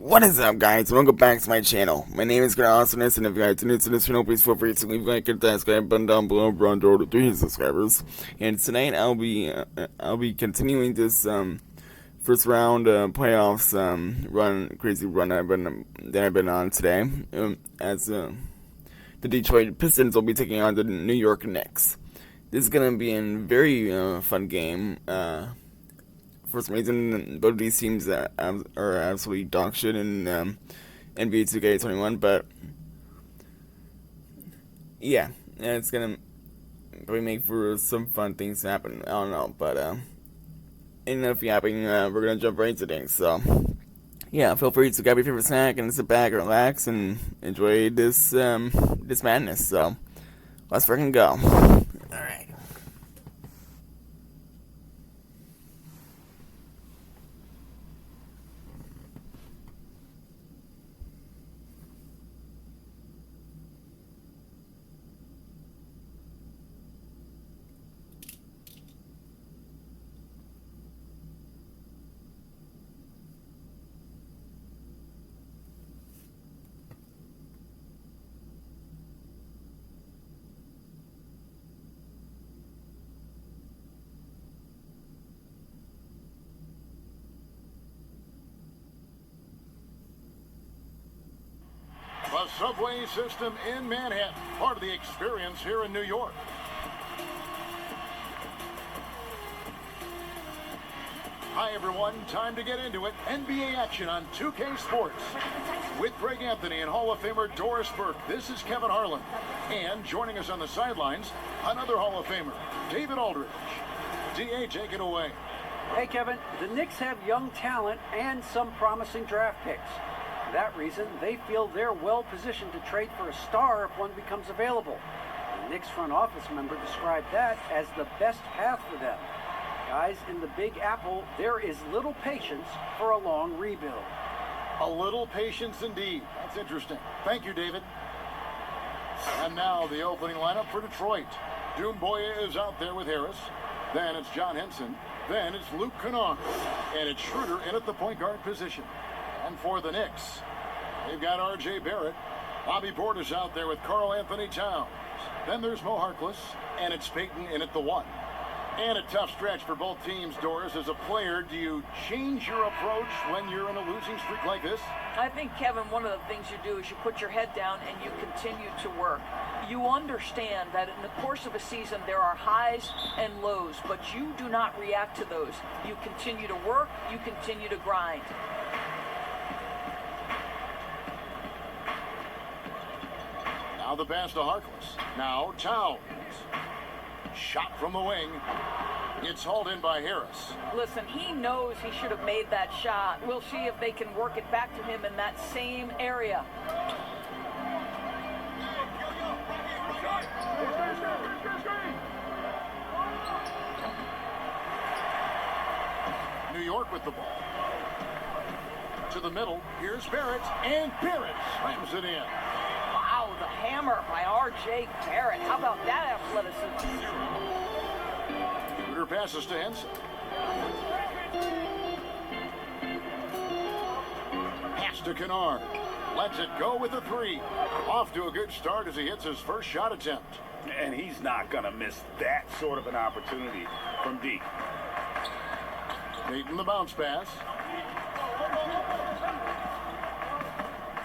What is up, guys? Welcome back to my channel. My name is Great Awesomeness, and if you guys are new to this channel, please feel free to leave a like and that subscribe button down below. We're on the road to 300 subscribers. And tonight I'll be continuing this first round playoffs crazy run that I've been on today. As the Detroit Pistons will be taking on the New York Knicks. This is gonna be a very fun game. For some reason, both of these teams are absolutely dog shit in NBA 2K21, but yeah, it's gonna probably make for some fun things to happen. I don't know, but enough yapping. We're gonna jump right into things. So yeah, feel free to grab your favorite snack and sit back, relax, and enjoy this madness. So let's freaking go. All right. The subway system in Manhattan, part of the experience here in New York. Hi everyone, time to get into it. NBA action on 2K Sports. With Greg Anthony and Hall of Famer Doris Burke, this is Kevin Harlan. And joining us on the sidelines, another Hall of Famer, David Aldridge. DA, take it away. Hey Kevin, the Knicks have young talent and some promising draft picks. For that reason, they feel they're well positioned to trade for a star if one becomes available. The Knicks front office member described that as the best path for them. Guys, in the Big Apple, there is little patience for a long rebuild. A little patience indeed. That's interesting. Thank you, David. And now the opening lineup for Detroit. Doomboya is out there with Harris. Then it's John Henson. Then it's Luke Kennard. And it's Schroeder in at the point guard position. And for the Knicks, they've got R.J. Barrett. Bobby Portis out there with Karl Anthony Towns. Then there's Mo Harkless, and it's Peyton in at the one. And a tough stretch for both teams, Doris. As a player, do you change your approach when you're in a losing streak like this? I think, Kevin, one of the things you do is you put your head down and you continue to work. You understand that in the course of a season there are highs and lows, but you do not react to those. You continue to work, you continue to grind. Now the pass to Harkless. Now Towns. Shot from the wing. It's hauled in by Harris. Listen, he knows he should have made that shot. We'll see if they can work it back to him in that same area. New York with the ball. To the middle. Here's Barrett. And Barrett slams it in. Wow, the hammer by R.J. Barrett. How about that athleticism? Schroeder passes to Henson. Pass to Kennard. Lets it go with a three. Off to a good start as he hits his first shot attempt. And he's not going to miss that sort of an opportunity from deep. Peyton the bounce pass.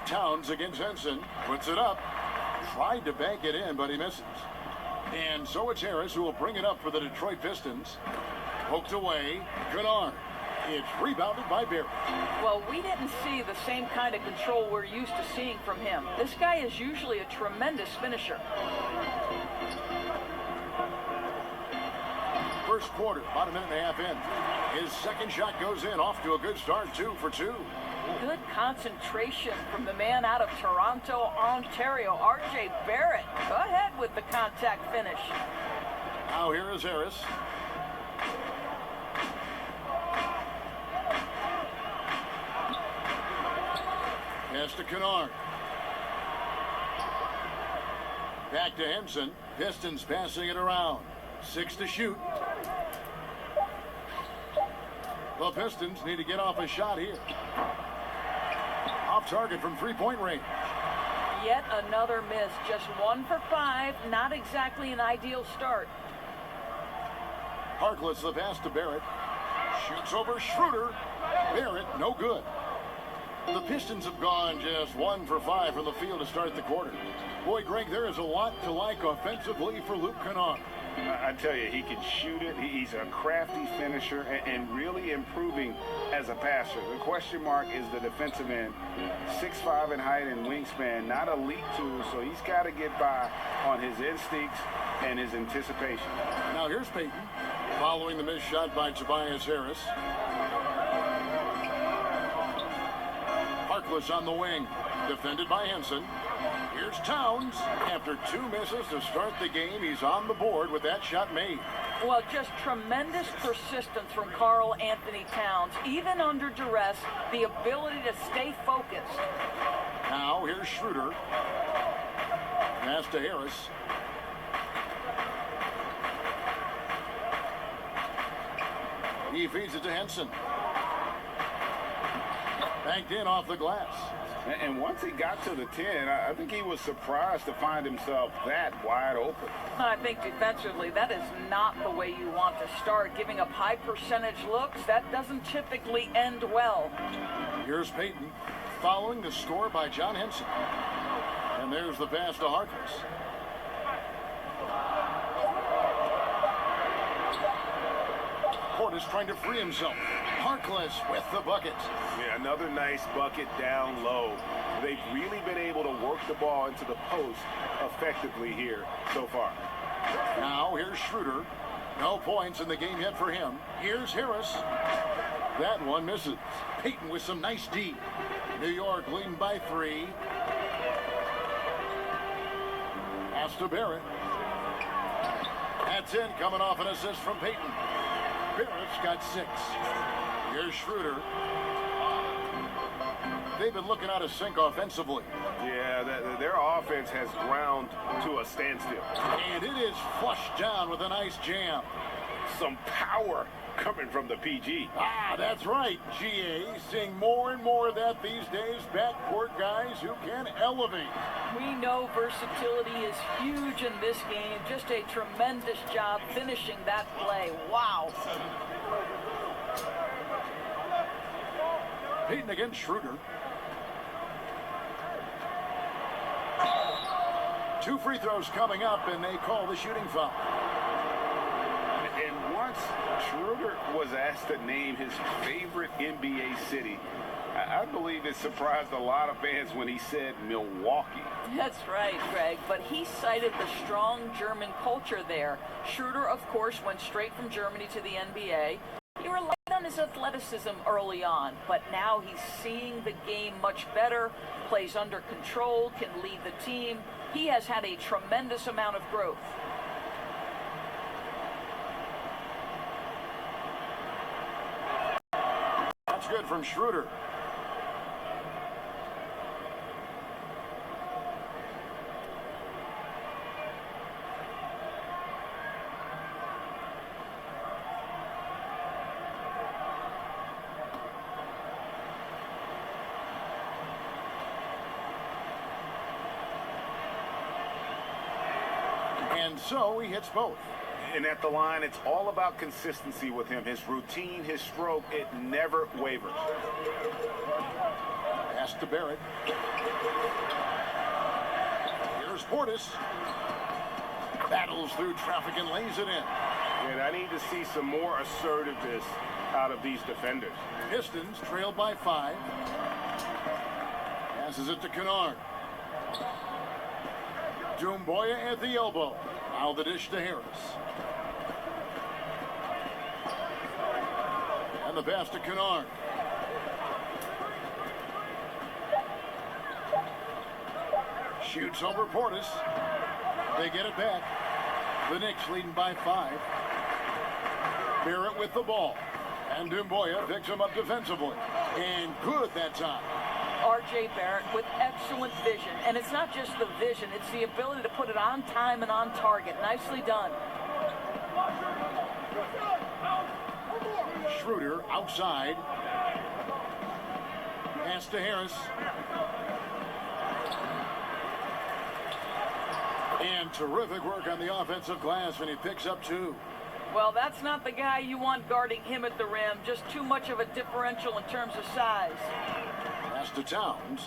Towns against Henson. Puts it up. Tried to bank it in, but he misses. And so it's Harris who will bring it up for the Detroit Pistons. Poked away. Kennard. It's rebounded by Barrett. Well, we didn't see the same kind of control we're used to seeing from him. This guy is usually a tremendous finisher. First quarter, about a minute and a half in. His second shot goes in, off to a good start, 2 for 2. Good concentration from the man out of Toronto, Ontario, R.J. Barrett. Go ahead with the contact finish. Now here is Harris. Pass to Kennard. Back to Henson. Pistons passing it around. 6 to shoot. The Pistons need to get off a shot here. off target from three-point range. Yet another miss. Just 1 for 5. Not exactly an ideal start. Harkless the pass to Barrett. Shoots over Schroeder. Barrett, no good. The Pistons have gone just 1 for 5 from the field to start the quarter. Boy, Greg, there is a lot to like offensively for Luke Kennard. I tell you, he can shoot it. He's a crafty finisher and really improving as a passer. The question mark is the defensive end. 6'5" in height and wingspan, not elite tools, so he's got to get by on his instincts and his anticipation. Now here's Payton, following the missed shot by Tobias Harris. Harkless on the wing, defended by Henson. Here's Towns. After 2 misses to start the game, he's on the board with that shot made. Well, just tremendous persistence from Karl Anthony Towns. Even under duress, the ability to stay focused. Now here's Schroeder. Pass to Harris. He feeds it to Henson. Banked in off the glass. And once he got to the 10, I think he was surprised to find himself that wide open. I think defensively, that is not the way you want to start. Giving up high percentage looks, that doesn't typically end well. Here's Payton, following the score by John Henson. And there's the pass to Harkless. Portis trying to free himself. Harkless with the bucket. Yeah, another nice bucket down low. They've really been able to work the ball into the post effectively here so far. Now here's Schroeder. No points in the game yet for him. Here's Harris. That one misses. Payton with some nice D. New York leading by 3. Pass to Barrett. That's in, coming off an assist from Payton. Barrett's got 6. Here's Schroeder. They've been looking out of sync offensively. Yeah, their offense has ground to a standstill. And it is flushed down with a nice jam. Some power coming from the PG. Ah, that's right, GA. Seeing more and more of that these days. Backcourt guys who can elevate. We know versatility is huge in this game. Just a tremendous job finishing that play. Wow. Payton against Schroeder. 2 free throws coming up, and they call the shooting foul. And once Schroeder was asked to name his favorite NBA city, I believe it surprised a lot of fans when he said Milwaukee. That's right, Greg, but he cited the strong German culture there. Schroeder, of course, went straight from Germany to the NBA. He relied on his athleticism early on, but now he's seeing the game much better, plays under control, can lead the team. He has had a tremendous amount of growth. That's good from Schroeder. And so he hits both. And at the line, it's all about consistency with him. His routine, his stroke, it never wavers. Pass to Barrett. Here's Portis. Battles through traffic and lays it in. And I need to see some more assertiveness out of these defenders. Pistons trailed by 5. Passes it to Kennard. Doumbouya at the elbow. Now the dish to Harris. And the pass to Kennard. Shoots over Portis. They get it back. The Knicks leading by 5. Barrett with the ball. And Doumbouya picks him up defensively. And good that time. R.J. Barrett with excellent vision. And it's not just the vision, it's the ability to put it on time and on target. Nicely done. Schroeder outside. Pass to Harris. And terrific work on the offensive glass when he picks up 2. Well, that's not the guy you want guarding him at the rim. Just too much of a differential in terms of size. Pass to Towns.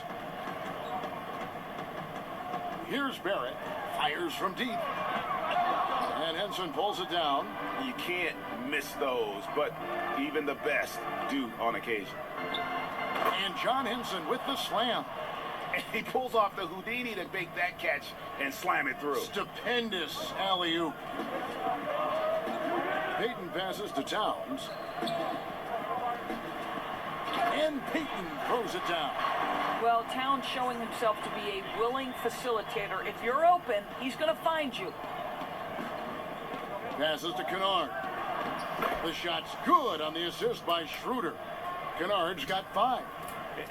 Here's Barrett. Fires from deep. And Henson pulls it down. You can't miss those, but even the best do on occasion. And John Henson with the slam. And he pulls off the Houdini to make that catch and slam it through. Stupendous alley-oop. Payton passes to Towns. And Payton throws it down. Well, Towns showing himself to be a willing facilitator. If you're open, he's going to find you. Passes to Kennard. The shot's good on the assist by Schroeder. Kennard's got 5.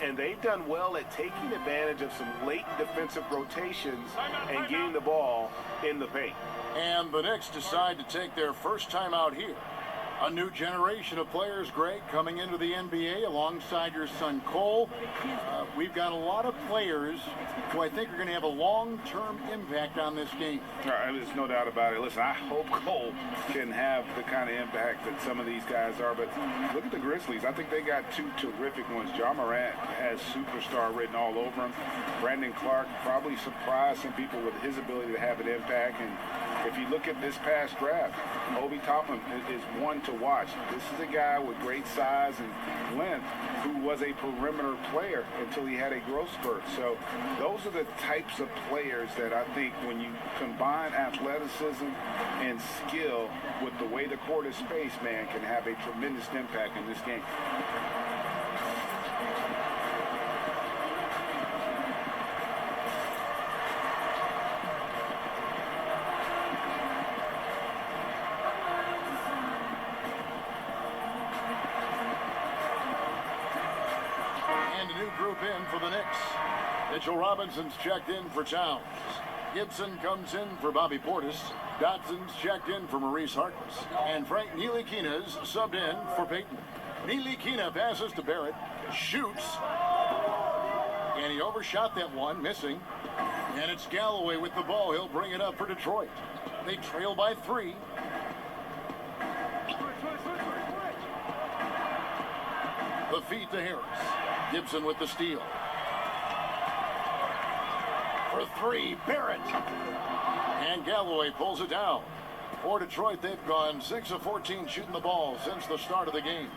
And they've done well at taking advantage of some late defensive rotations and getting the ball in the paint. And the Knicks decide to take their first time out here. A new generation of players, Greg, coming into the NBA alongside your son Cole. We've got a lot of players who I think are going to have a long-term impact on this game. There's no doubt about it. Listen, I hope Cole can have the kind of impact that some of these guys are. But look at the Grizzlies. I think they got 2 terrific ones. Ja Morant has superstar written all over him. Brandon Clark probably surprised some people with his ability to have an impact. And if you look at this past draft, Obi Toppin is one to watch. This is a guy with great size and length who was a perimeter player until he had a growth spurt. So those are the types of players that I think when you combine athleticism and skill with the way the court is spaced, man, can have a tremendous impact in this game. Group in for the Knicks. Mitchell Robinson's checked in for Towns. Gibson comes in for Bobby Portis. Dotson's checked in for Maurice Harkless. And Frank Ntilikina's subbed in for Payton. Ntilikina passes to Barrett. Shoots. And he overshot that one, missing. And it's Galloway with the ball. He'll bring it up for Detroit. They trail by 3. The feed to Harris. Gibson with the steal. For 3, Barrett. And Galloway pulls it down. For Detroit, they've gone 6 of 14 shooting the ball since the start of the game.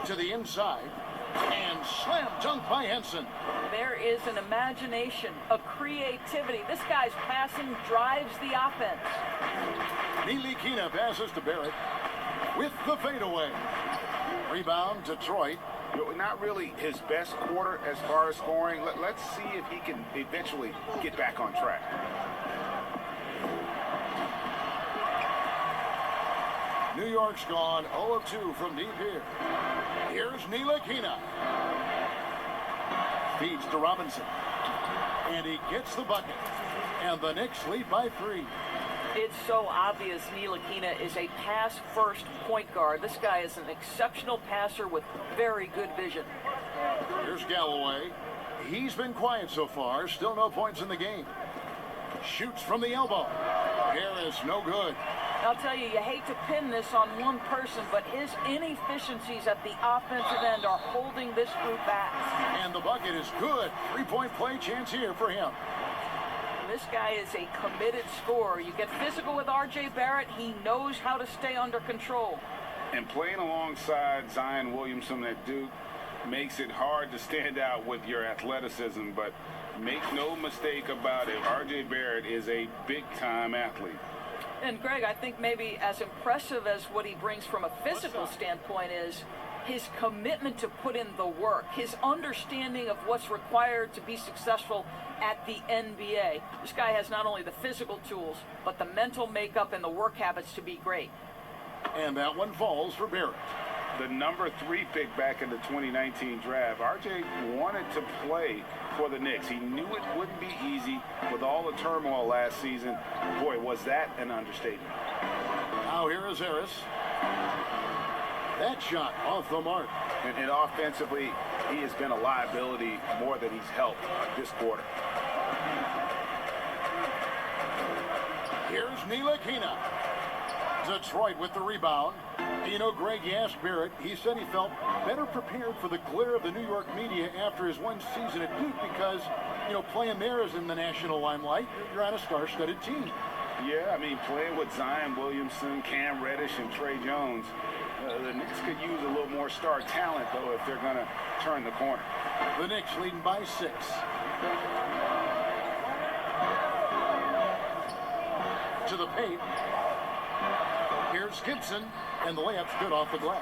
To the inside. And slam dunk by Henson. There is an imagination, a creativity. This guy's passing drives the offense. Ntilikina passes to Barrett with the fadeaway. Rebound, Detroit. Not really his best quarter as far as scoring. Let's see if he can eventually get back on track. New York's gone 0 of 2 from deep here. Here's Ntilikina. Feeds to Robinson. And he gets the bucket. And the Knicks lead by 3. It's so obvious Ntilikina is a pass-first point guard. This guy is an exceptional passer with very good vision. Here's Galloway. He's been quiet so far. Still no points in the game. Shoots from the elbow. Harris, no good. I'll tell you, you hate to pin this on one person, but his inefficiencies at the offensive end are holding this group back. And the bucket is good. 3-point play chance here for him. This guy is a committed scorer. You get physical with R.J. Barrett, he knows how to stay under control. And playing alongside Zion Williamson at Duke makes it hard to stand out with your athleticism, but make no mistake about it, R.J. Barrett is a big-time athlete. And Greg, I think maybe as impressive as what he brings from a physical standpoint is his commitment to put in the work, his understanding of what's required to be successful at the NBA. This guy has not only the physical tools, but the mental makeup and the work habits to be great. And that one falls for Barrett. The number 3 pick back in the 2019 draft, RJ wanted to play for the Knicks. He knew it wouldn't be easy with all the turmoil last season. Boy, was that an understatement. Now here is Harris. That shot off the mark. And offensively, he has been a liability more than he's helped this quarter. Here's Ntilikina. Detroit with the rebound. You know, Greg, you asked Barrett. He said he felt better prepared for the glare of the New York media after his one season at Duke because, you know, playing there is in the national limelight. You're on a star-studded team. Yeah, I mean, playing with Zion Williamson, Cam Reddish, and Trey Jones, the Knicks could use a little more star talent, though, if they're going to turn the corner. The Knicks leading by 6. To the paint. Here's Gibson, and the layup's good off the glass.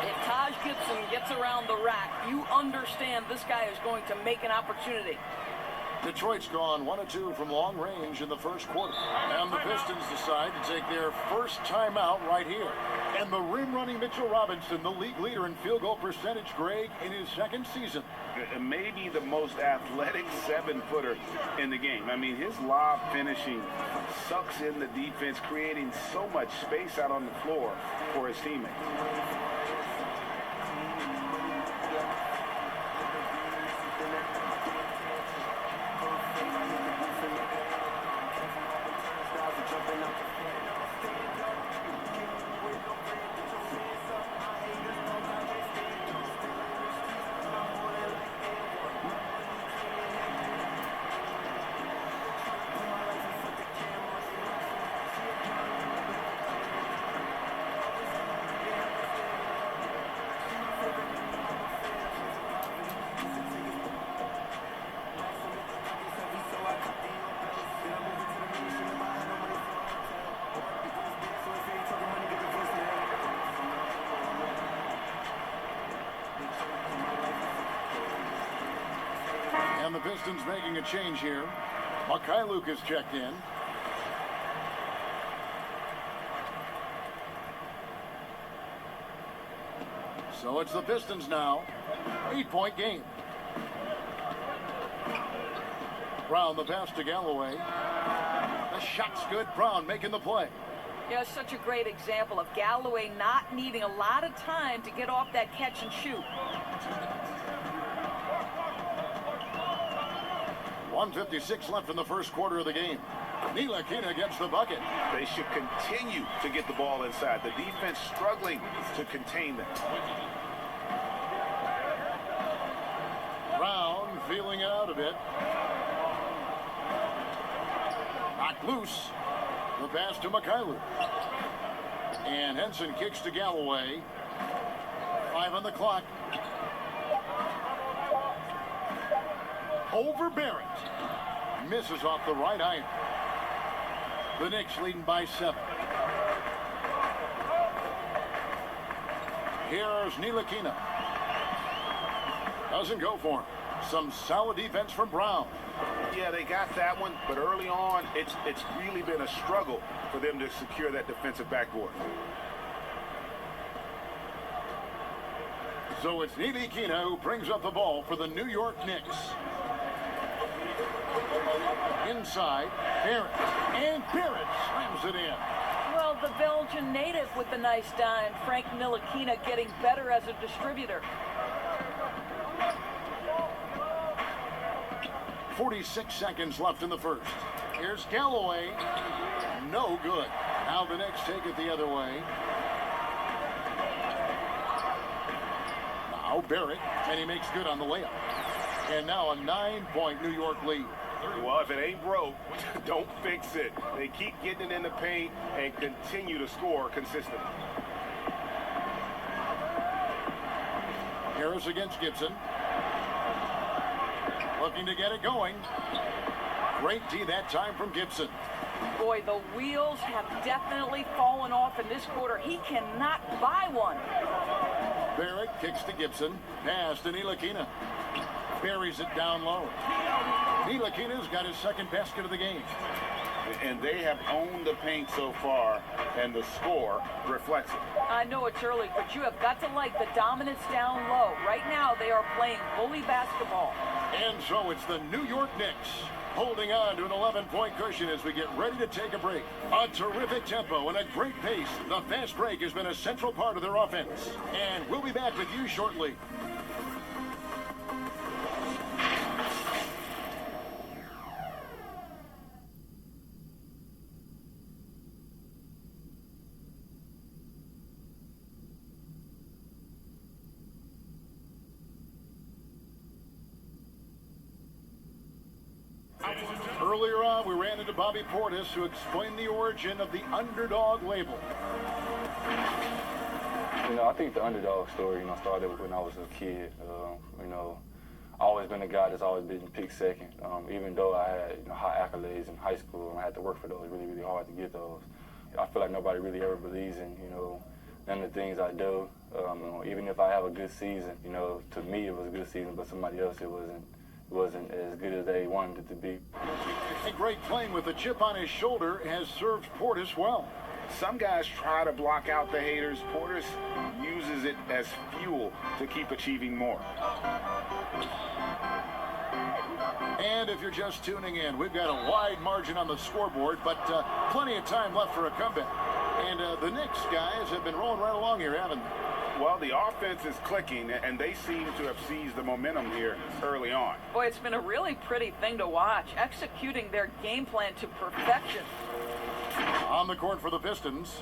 If Taj Gibson gets around the rack, you understand this guy is going to make an opportunity. Detroit's gone 1 of 2 from long range in the first quarter. And the Pistons decide to take their first timeout right here. And the rim-running Mitchell Robinson, the league leader in field goal percentage, Greg, in his second season. Maybe the most athletic 7-footer in the game. I mean, his lob finishing sucks in the defense, creating so much space out on the floor for his teammates. And the Pistons making a change here. Mikhailuk is checked in. So it's the Pistons now. 8-point game. Brown the pass to Galloway. The shot's good. Brown making the play. Yeah, such a great example of Galloway not needing a lot of time to get off that catch and shoot. 1:56 left in the first quarter of the game. Ntilikina gets the bucket. They should continue to get the ball inside. The defense struggling to contain them. Brown feeling it out a bit. Knocked loose. The pass to Mikhailuk. And Henson kicks to Galloway. 5 on the clock. Over Barrett. Misses off the right iron. The Knicks leading by 7. Here's Ntilikina. Doesn't go for him. Some solid defense from Brown. Yeah, they got that one, but early on, it's really been a struggle for them to secure that defensive backboard. So it's Ntilikina who brings up the ball for the New York Knicks. Inside, Barrett. And Barrett slams it in. Well, the Belgian native with the nice dime. Frank Ntilikina getting better as a distributor. 46 seconds left in the first. Here's Galloway. No good. Now the Knicks take it the other way. Now Barrett, and he makes good on the layup. And now a 9-point New York lead. Well, if it ain't broke, don't fix it. They keep getting it in the paint and continue to score consistently. Harris against Gibson. Looking to get it going. Great D that time from Gibson. Boy, the wheels have definitely fallen off in this quarter. He cannot buy one. Barrett kicks to Gibson. Pass to Ntilikina. Buries it down low. Ntilikina's got his second basket of the game. And they have owned the paint so far, and the score reflects it. I know it's early, but you have got to like the dominance down low. Right now, they are playing bully basketball. And so it's the New York Knicks holding on to an 11-point cushion as we get ready to take a break. A terrific tempo and a great pace. The fast break has been a central part of their offense. And we'll be back with you shortly. Earlier on, we ran into Bobby Portis, who explained the origin of the underdog label. I think the underdog story, started when I was a kid. I've always been a guy that's always been picked second. Even though I had high accolades in high school, and I had to work for those really, really hard to get those. I feel like nobody really ever believes in, none of the things I do. Even if I have a good season, to me it was a good season, but somebody else it wasn't as good as they wanted it to be. And Greg, playing with a chip on his shoulder, has served Portis well. Some guys try to block out the haters. Portis uses it as fuel to keep achieving more. And if you're just tuning in, we've got a wide margin on the scoreboard, but plenty of time left for a comeback. And the Knicks guys have been rolling right along here, haven't they? Well, the offense is clicking, and they seem to have seized the momentum here early on. Boy, it's been a really pretty thing to watch, executing their game plan to perfection. On the court for the Pistons,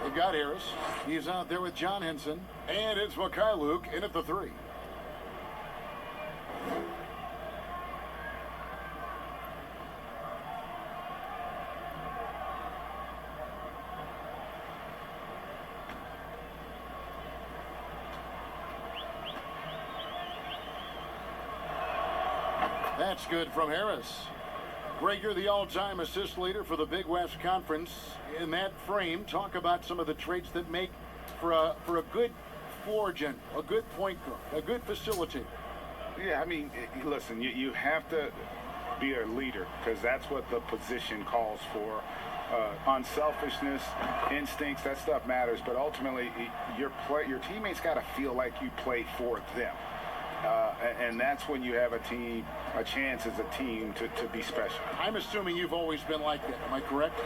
they've got Harris. He's out there with John Henson. And it's Mikhailuk in at the three. That's good from Harris. Greg, you're the all-time assist leader for the Big West Conference. In that frame, talk about some of the traits that make for a good floor general, a good point guard, a good facilitator. Yeah, I mean, listen, you have to be a leader because that's what the position calls for. Unselfishness, instincts, that stuff matters. But ultimately, your teammates got to feel like you play for them. And that's when you have a chance as a team to be special. I'm assuming you've always been like that. Am I correct?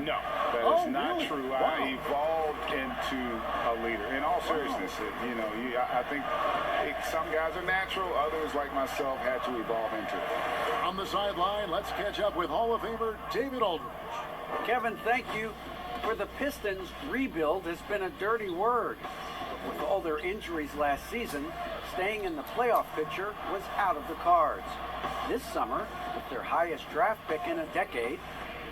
No, that is not really? true. Wow. I evolved into a leader. In all seriousness, I think some guys are natural. Others, like myself, had to evolve into it. On the sideline, let's catch up with Hall of Famer David Aldridge. Kevin, thank you. For the Pistons, rebuild has been a dirty word. With all their injuries last season, staying in the playoff picture was out of the cards. This summer, with their highest draft pick in a decade,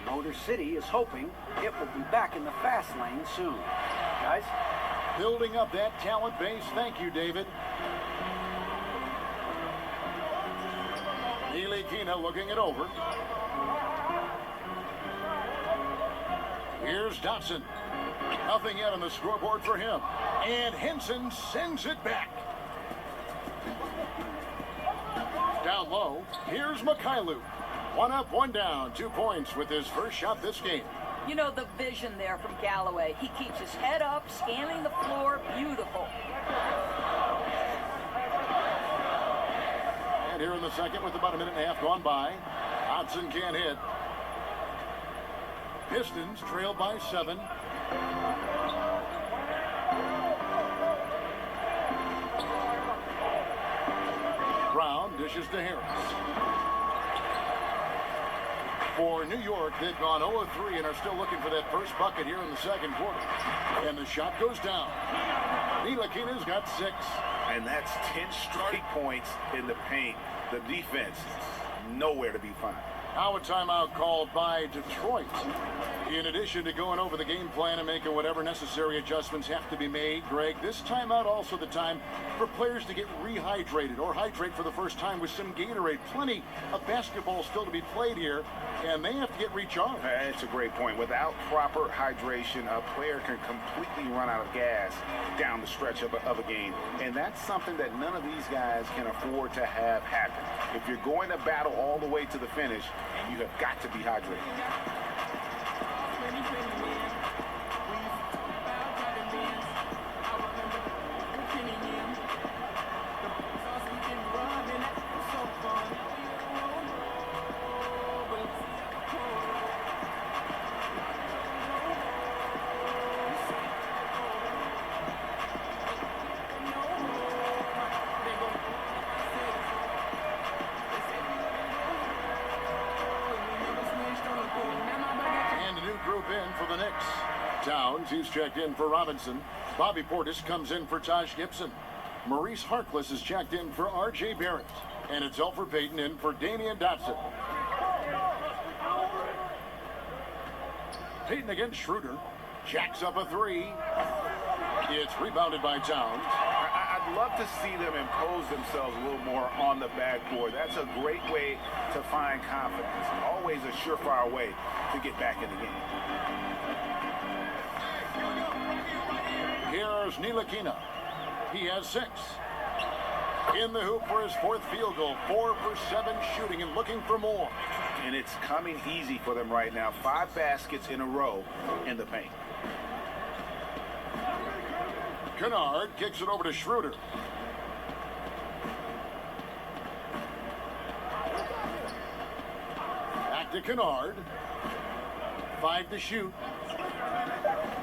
Motor City is hoping it will be back in the fast lane soon. Guys? Building up that talent base. Thank you, David. Ntilikina looking it over. Here's Dotson. Nothing yet on the scoreboard for him. And Henson sends it back. Down low, here's Mikhailuk. One up, one down, 2 points with his first shot this game. You know, the vision there from Galloway. He keeps his head up, scanning the floor. Beautiful. And here in the second with about a minute and a half gone by, Dotson can't hit. Pistons trail by 7. Brown dishes to Harris. For New York, they've gone 0-3 and are still looking for that first bucket here in the second quarter. And the shot goes down. Ntilikina's got 6. And that's 10 straight points in the paint. The defense, nowhere to be found. Now a timeout called by Detroit. In addition to going over the game plan and making whatever necessary adjustments have to be made, Greg, this timeout also the time for players to get rehydrated or hydrate for the first time with some Gatorade. Plenty of basketball still to be played here, and they have to get recharged. That's a great point. Without proper hydration, a player can completely run out of gas down the stretch of a game. And that's something that none of these guys can afford to have happen. If you're going to battle all the way to the finish, you have got to be hydrated. For the Knicks. Towns, he's checked in for Robinson. Bobby Portis comes in for Taj Gibson. Maurice Harkless is checked in for R.J. Barrett. And it's Elfrid Payton in for Damian Dotson. Payton against Schroeder. Jacks up a three. It's rebounded by Towns. I'd love to see them impose themselves a little more on the backboard. That's a great way to find confidence. Always a surefire way to get back in the game. Here's Ntilikina. He has 6. In the hoop for his 4th field goal. 4 for 7 shooting and looking for more. And it's coming easy for them right now. 5 baskets in a row in the paint. Kennard kicks it over to Schroeder. Back to Kennard. 5 to shoot.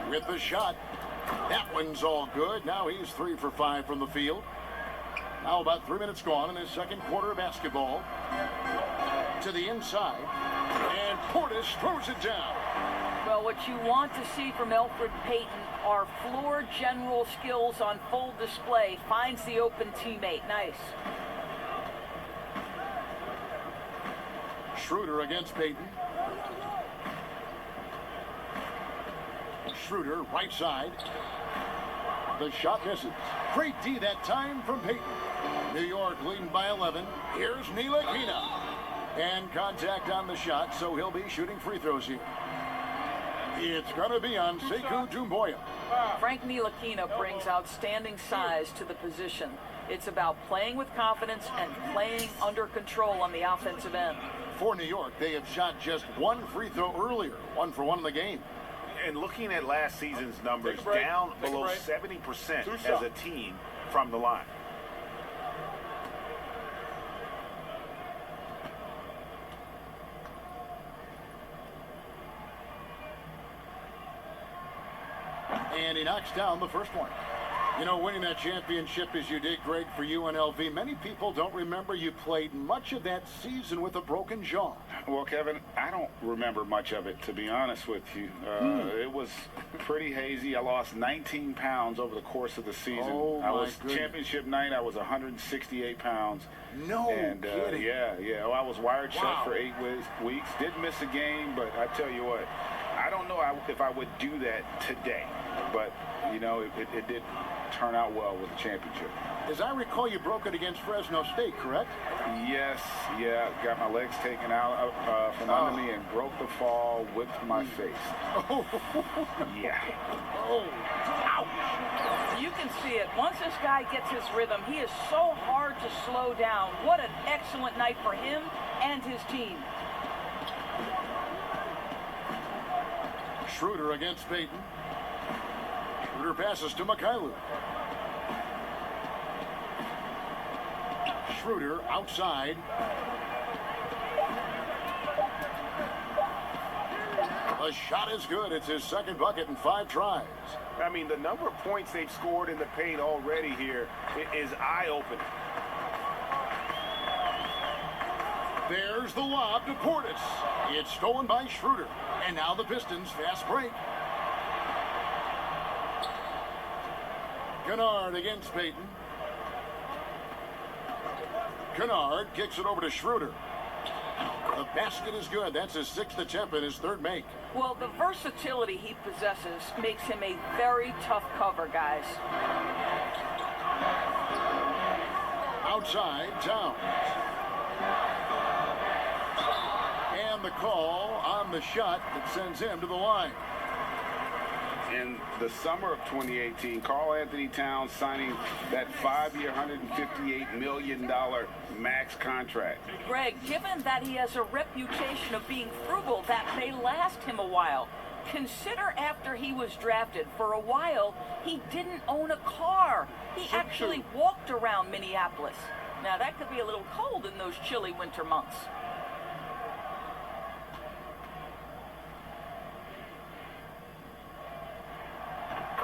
With the shot. That one's all good. Now he's 3 for 5 from the field. Now about 3 minutes gone in his second quarter of basketball. To the inside. And Portis throws it down. Well, what you want to see from Elfrid Payton are floor general skills on full display. Finds the open teammate. Nice. Schroeder against Payton. Schroeder, right side. The shot misses. Great D that time from Payton. New York leading by 11. Here's Ntilikina. And contact on the shot, so he'll be shooting free throws here. It's going to be on Sekou Doumbouya. Frank Ntilikina brings outstanding size to the position. It's about playing with confidence and playing under control on the offensive end. For New York, they have shot just 1 free throw earlier. 1 for 1 in the game. And looking at last season's numbers, down below 70% as a team from the line. And he knocks down the first one. You know, winning that championship as you did, Greg, for UNLV, many people don't remember you played much of that season with a broken jaw. Well, Kevin, I don't remember much of it, to be honest with you. It was pretty hazy. I lost 19 pounds over the course of the season. Oh, I was goodness. championship night. I was 168 pounds. No and, kidding. Yeah. Well, I was wired shut for 8 weeks. Didn't miss a game, but I tell you what, I don't know if I would do that today. But, you know, it did turn out well with the championship. As I recall, you broke it against Fresno State, correct? Yes, got my legs taken out from under me and broke the fall with my face. Yeah. Oh, ouch. You can see it. Once this guy gets his rhythm, he is so hard to slow down. What an excellent night for him and his team. Schroeder against Payton. Schroeder passes to Mikhailu. Schroeder outside. The shot is good. It's his second bucket in 5 tries. I mean, the number of points they've scored in the paint already here is eye-opening. There's the lob to Portis. It's stolen by Schroeder. And now the Pistons fast break. Kennard against Payton. Kennard kicks it over to Schroeder. The basket is good. That's his 6th attempt and his 3rd make. Well, the versatility he possesses makes him a very tough cover, guys. Outside, Towns. And the call on the shot that sends him to the line. In the summer of 2018, Karl Anthony Towns signing that 5-year, $158 million max contract. Greg, given that he has a reputation of being frugal, that may last him a while. Consider after he was drafted. For a while, he didn't own a car. He actually walked around Minneapolis. Now, that could be a little cold in those chilly winter months.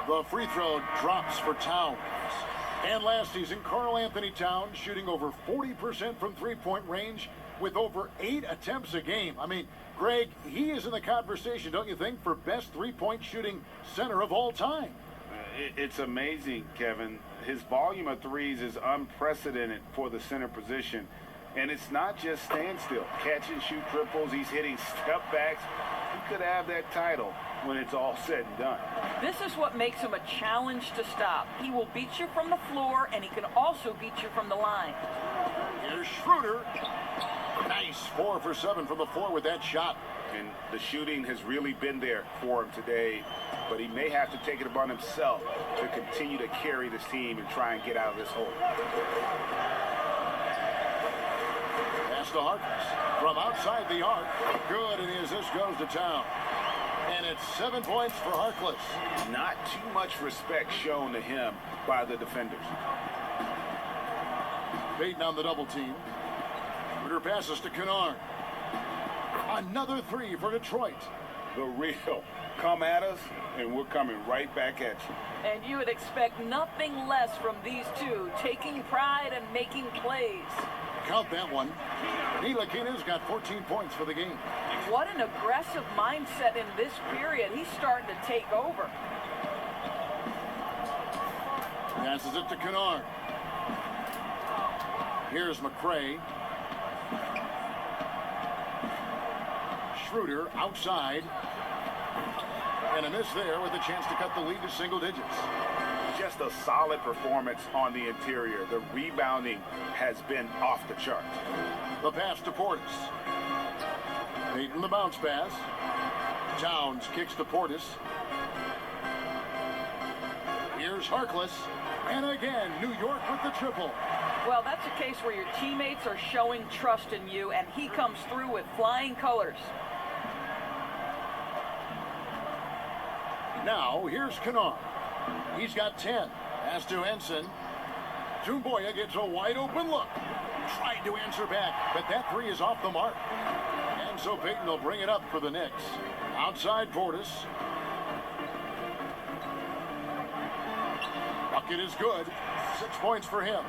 The free throw drops for Towns. And last season, Karl Anthony Towns shooting over 40% from three-point range with over 8 attempts a game. I mean, Greg, he is in the conversation, don't you think, for best three-point shooting center of all time? It's amazing, Kevin. His volume of threes is unprecedented for the center position. And it's not just standstill. Catch and shoot triples. He's hitting step backs. He could have that title when it's all said and done. This is what makes him a challenge to stop. He will beat you from the floor, and he can also beat you from the line. Here's Schroeder. Nice 4 for 7 from the floor with that shot. And the shooting has really been there for him today, but he may have to take it upon himself to continue to carry this team and try and get out of this hole. Pass to Harkless from outside the arc. Good, and the assist goes to Town. And it's 7 points for Harkless. Not too much respect shown to him by the defenders. Payton on the double team. Schroeder passes to Kennard. Another 3 for Detroit. The real. Come at us, and we're coming right back at you. And you would expect nothing less from these two, taking pride and making plays. Count that one. Ntilikina's got 14 points for the game. What an aggressive mindset in this period. He's starting to take over. Passes it to Kennard. Here's McCray. Schroeder outside. And a miss there with a chance to cut the lead to single digits. Just a solid performance on the interior. The rebounding has been off the charts. The pass to Portis. Payton the bounce pass. Towns kicks to Portis. Here's Harkless. And again, New York with the triple. Well, that's a case where your teammates are showing trust in you, and he comes through with flying colors. Now, here's Kennard. He's got 10. Pass to Henson. Doumbouya gets a wide open look. Tried to answer back, but that 3 is off the mark. And so Payton will bring it up for the Knicks. Outside Portis. Bucket is good. 6 points for him.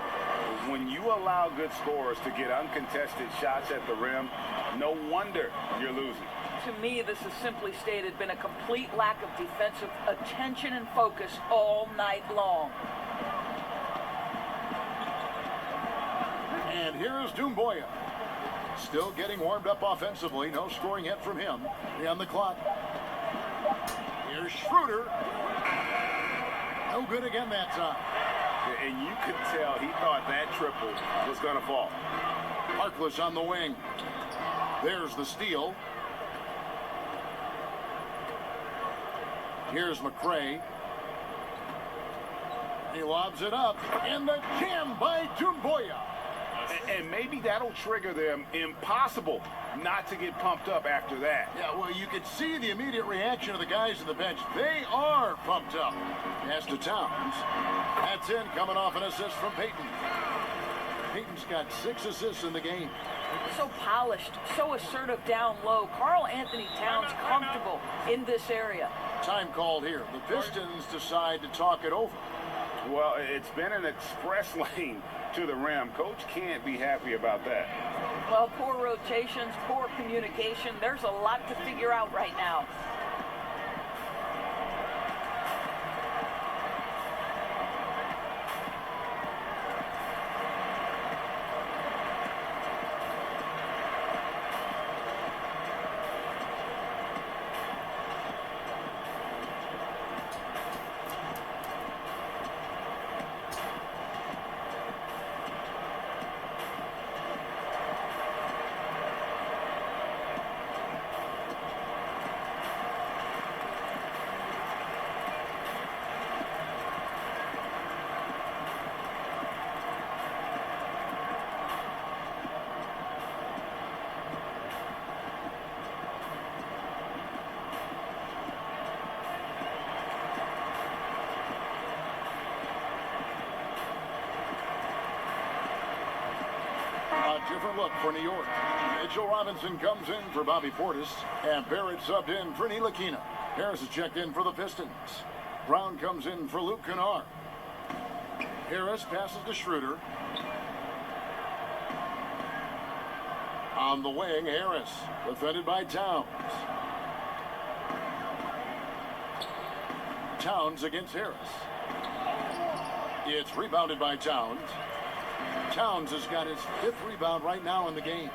When you allow good scorers to get uncontested shots at the rim, no wonder you're losing. To me, this has simply stated been a complete lack of defensive attention and focus all night long. And here is Doumbouya. Still getting warmed up offensively. No scoring yet from him. 3 on the clock. Here's Schroeder. No good again that time. And you could tell he thought that triple was going to fall. Harkless on the wing. There's the steal. Here's McCray. He lobs it up. And the jam by Doumbouya. And maybe that'll trigger them. Impossible not to get pumped up after that. Yeah, well, you could see the immediate reaction of the guys on the bench. They are pumped up. Pass to Towns. That's in, coming off an assist from Payton. Payton's got 6 assists in the game. So polished, so assertive down low. Karl Anthony Towns comfortable in this area. Time called here. The Pistons decide to talk it over. Well, it's been an express lane to the rim. Coach can't be happy about that. Well, poor rotations, poor communication. There's a lot to figure out right now. A different look for New York. Mitchell Robinson comes in for Bobby Portis, and Barrett subbed in for Ntilikina. Harris is checked in for the Pistons. Brown comes in for Luke Kennard. Harris passes to Schroeder. On the wing, Harris, defended by Towns. Towns against Harris. It's rebounded by Towns. Towns has got his 5th rebound right now in the game.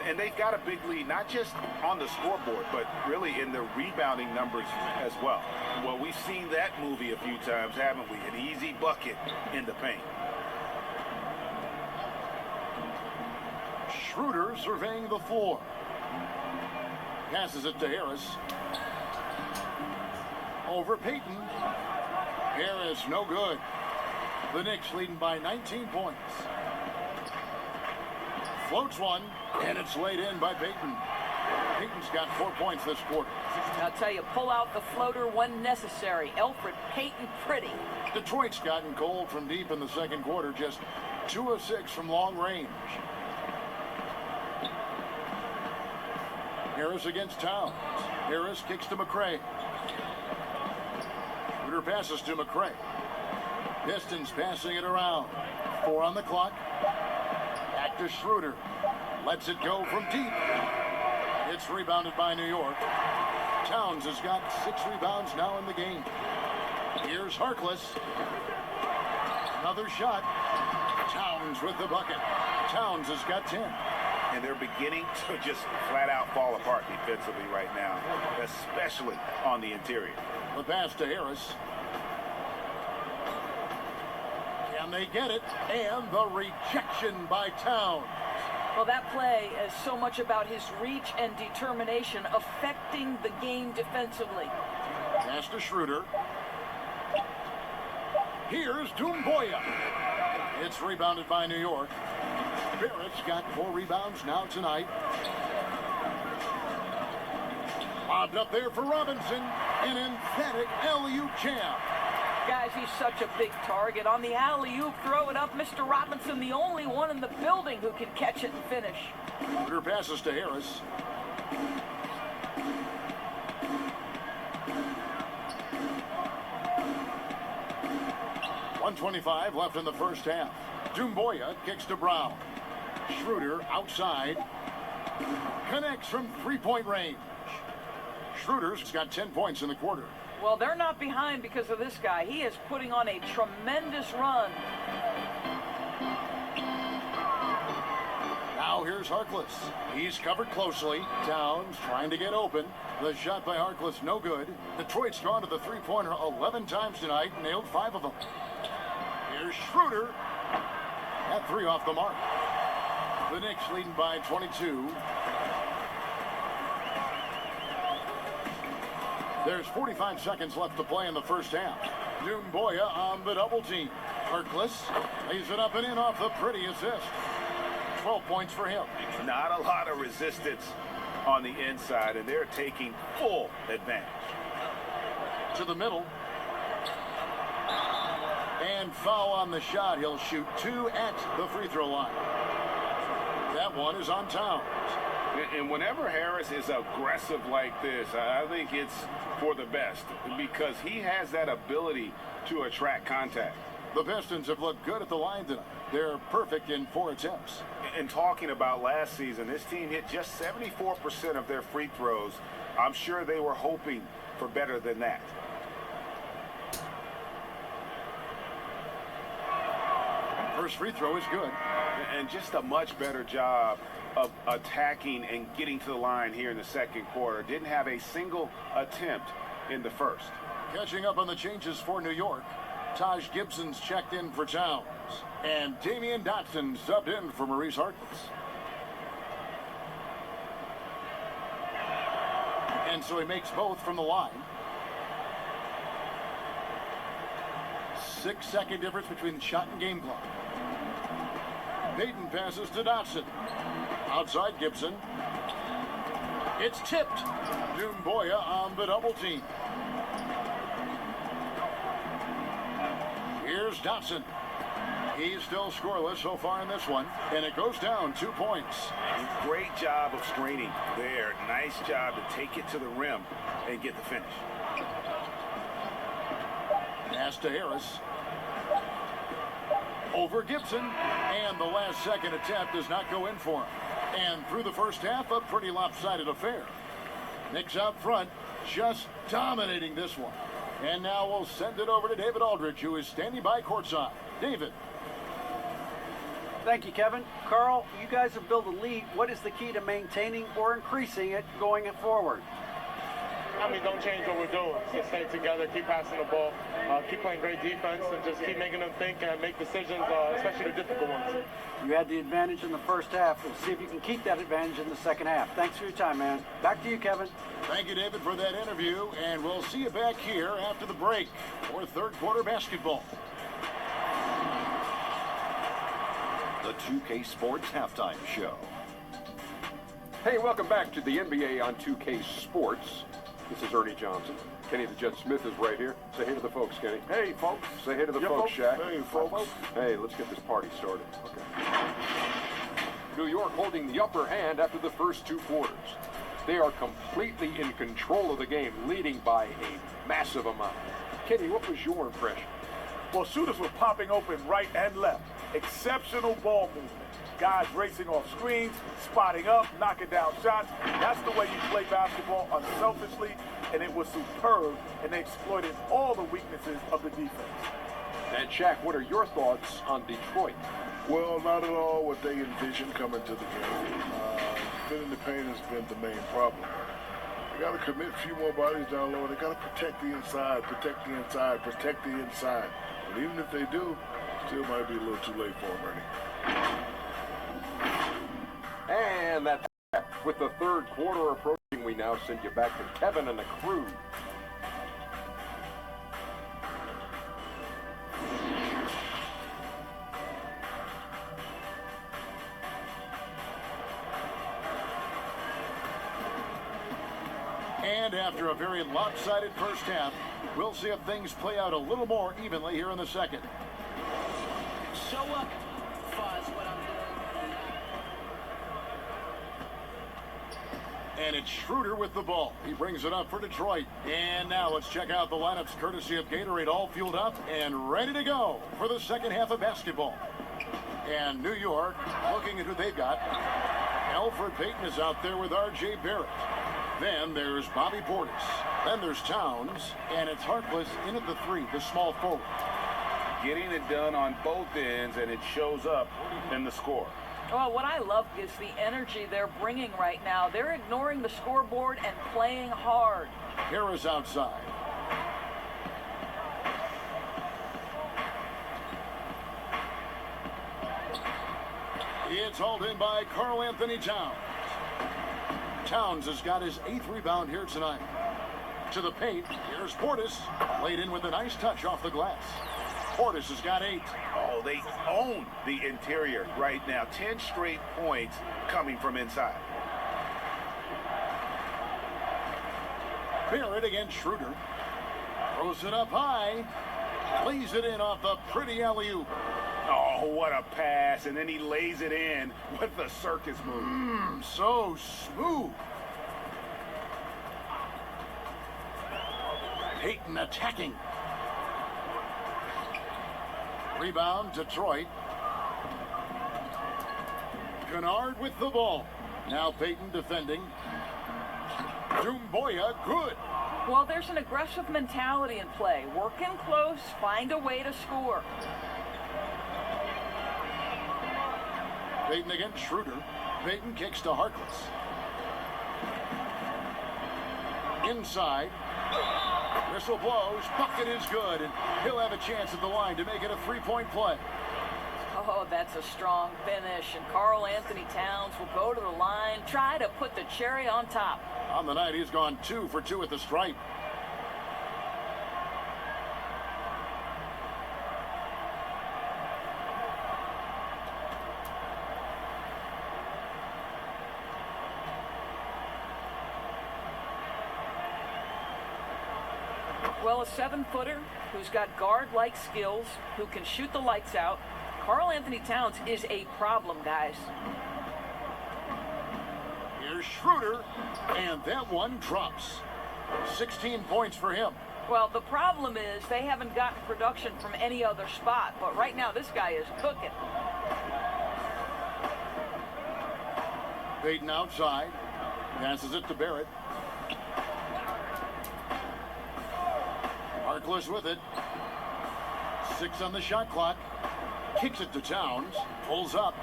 And they've got a big lead, not just on the scoreboard, but really in the rebounding numbers as well. Well, we've seen that movie a few times, haven't we? An easy bucket in the paint. Schroeder surveying the floor. Passes it to Harris. Over Payton. Harris, no good. The Knicks leading by 19 points. Floats one, and it's laid in by Payton. Payton's got 4 points this quarter. I'll tell you, pull out the floater when necessary. Elfrid Payton pretty. Detroit's gotten cold from deep in the second quarter, just 2 of 6 from long range. Harris against Towns. Harris kicks to McRae. Schroeder passes to McRae. Pistons passing it around. 4 on the clock. Back to Schroeder. Lets it go from deep. It's rebounded by New York. Towns has got 6 rebounds now in the game. Here's Harkless. Another shot. Towns with the bucket. Towns has got 10. And they're beginning to just flat out fall apart defensively right now, especially on the interior. The pass to Harris. Can they get it? And the rejection by Towns. Well, that play is so much about his reach and determination affecting the game defensively. Pass to Schroeder. Here's Doumbouya. It's rebounded by New York. Barrett's got 4 rebounds now tonight. Lobbed up there for Robinson. An emphatic alley-oop jam. Guys, he's such a big target. On the alley-oop, throw it up. Mr. Robinson, the only one in the building who can catch it and finish. Schroeder passes to Harris. .125 left in the first half. Doumbouya kicks to Brown. Schroeder outside. Connects from 3-point range. Schroeder's got 10 points in the quarter. Well, they're not behind because of this guy. He is putting on a tremendous run. Now here's Harkless. He's covered closely. Towns trying to get open. The shot by Harkless no good. Detroit's gone to the three-pointer 11 times tonight, nailed 5 of them. Here's Schroeder. At 3 off the mark. The Knicks leading by 22. There's 45 seconds left to play in the first half. Doumbouya on the double team. Harkless lays it up and in off the pretty assist. 12 points for him. Not a lot of resistance on the inside, and they're taking full advantage. To the middle. And foul on the shot. He'll shoot 2 at the free throw line. That one is on Towns. And whenever Harris is aggressive like this, I think it's for the best because he has that ability to attract contact. The Pistons have looked good at the line tonight. They're perfect in 4 attempts. And talking about last season, this team hit just 74% of their free throws. I'm sure they were hoping for better than that. First free throw is good. And just a much better job of attacking and getting to the line here in the second quarter. Didn't have a single attempt in the first. Catching up on the changes for New York. Taj Gibson's checked in for Towns. And Damian Dotson subbed in for Maurice Harkless. And so he makes both from the line. 6-second difference between the shot and game clock. Payton passes to Dotson. Outside Gibson. It's tipped. Doumbouya on the double team. Here's Dotson. He's still scoreless so far in this one. And it goes down 2 points. Great job of screening there. Nice job to take it to the rim and get the finish. Pass to Harris. Over Gibson. And the last second attempt does not go in for him. And through the first half, a pretty lopsided affair. Knicks out front, just dominating this one. And now we'll send it over to David Aldridge, who is standing by courtside. David. Thank you, Kevin. Carl, you guys have built a lead. What is the key to maintaining or increasing it going forward? Don't change what we're doing. Just stay together, keep passing the ball, keep playing great defense, and just keep making them think and make decisions, especially the difficult ones. You had the advantage in the first half. We'll see if you can keep that advantage in the second half. Thanks for your time, man. Back to you, Kevin. Thank you, David, for that interview, and we'll see you back here after the break for third quarter basketball. The 2K Sports Halftime Show. Hey, welcome back to the NBA on 2K Sports. This is Ernie Johnson. Kenny the Jet Smith is right here. Say hey to the folks, Kenny. Hey, folks. Say hey to the folks, Shaq. Hey, folks. Hey, let's get this party started. Okay. New York holding the upper hand after the first two quarters. They are completely in control of the game, leading by a massive amount. Kenny, what was your impression? Well, shooters were popping open right and left. Exceptional ball movement. Guys racing off screens, spotting up, knocking down shots. That's the way you play basketball unselfishly, and it was superb, and they exploited all the weaknesses of the defense. And Shaq, what are your thoughts on Detroit? Well, not at all what they envisioned coming to the game. Filling the paint has been the main problem. They got to commit a few more bodies down low. They got to protect the inside, protect the inside, protect the inside. But even if they do, still might be a little too late for them, Ernie. And that's with the third quarter approaching, we now send you back to Kevin and the crew. And after a very lopsided first half, we'll see if things play out a little more evenly here in the second. Show up as far as what I'm doing. And it's Schroeder with the ball. He brings it up for Detroit. And now let's check out the lineups courtesy of Gatorade, all fueled up and ready to go for the second half of basketball. And New York looking at who they've got. Alfred Payton is out there with R.J. Barrett. Then there's Bobby Portis. Then there's Towns. And it's Harkless in at the three, the small forward. Getting it done on both ends, and it shows up in the score. Well, what I love is the energy they're bringing right now. They're ignoring the scoreboard and playing hard. Harris outside. It's hauled in by Karl Anthony Towns. Towns has got his 8th rebound here tonight. To the paint, here's Portis. Laid in with a nice touch off the glass. Portis has got 8. Oh, they own the interior right now. 10 straight points coming from inside. Barrett against Schroeder. Throws it up high. Lays it in off the pretty alley-oop. Oh, what a pass. And then he lays it in with the circus move. So smooth. Payton attacking. Rebound, Detroit. Kennard with the ball. Now Payton defending. Dumboya, good. Well, there's an aggressive mentality in play. Work in close, find a way to score. Payton against Schroeder. Payton kicks to Harkless. Inside. Whistle blows. Bucket is good. And he'll have a chance at the line to make it a three-point play. Oh, that's a strong finish. And Karl Anthony Towns will go to the line, try to put the cherry on top. On the night, he's gone 2 for 2 at the stripe. Well, a 7-footer who's got guard-like skills, who can shoot the lights out. Karl Anthony Towns is a problem, guys. Here's Schroeder, and that one drops. 16 points for him. Well, the problem is they haven't gotten production from any other spot, but right now this guy is cooking. Payton outside. Passes it to Barrett. Harkless with it. 6 on the shot clock. Kicks it to Towns. Pulls up.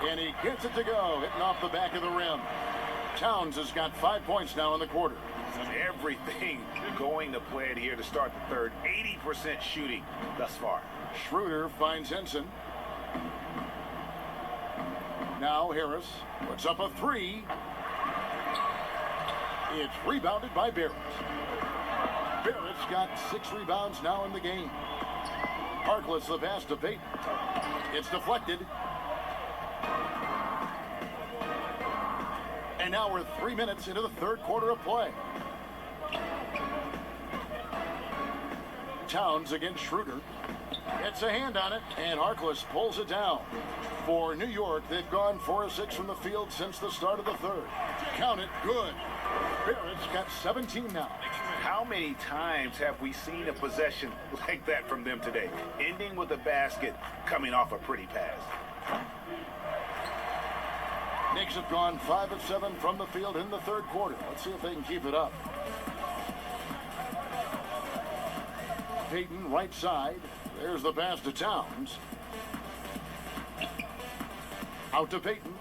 And he gets it to go. Hitting off the back of the rim. Towns has got 5 points now in the quarter. Everything going to plan here to start the third. 80% shooting thus far. Schroeder finds Henson. Now Harris puts up a three. It's rebounded by Barrett. Barrett's got 6 rebounds now in the game. Harkless the pass to Payton. It's deflected. And now we're 3 minutes into the third quarter of play. Towns against Schroeder. Gets a hand on it, and Harkless pulls it down. For New York, they've gone 4 of 6 from the field since the start of the third. Count it, good. Barrett's got 17 now. How many times have we seen a possession like that from them today? Ending with a basket, coming off a pretty pass. Knicks have gone 5 of 7 from the field in the third quarter. Let's see if they can keep it up. Payton, right side. There's the pass to Towns. Out to Payton.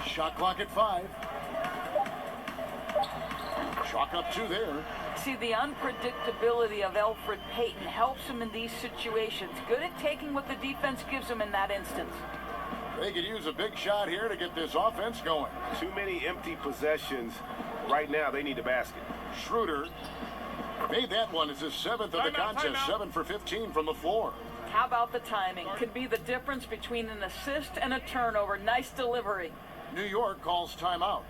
Shot clock at 5. Chalk up 2 there. See, the unpredictability of Elfrid Payton helps him in these situations. Good at taking what the defense gives him in that instance. They could use a big shot here to get this offense going. Too many empty possessions. Right now, they need a basket. Schroeder made that one. It's his 7th of the contest. 7 for 15 from the floor. How about the timing? Could be the difference between an assist and a turnover. Nice delivery. New York calls timeout.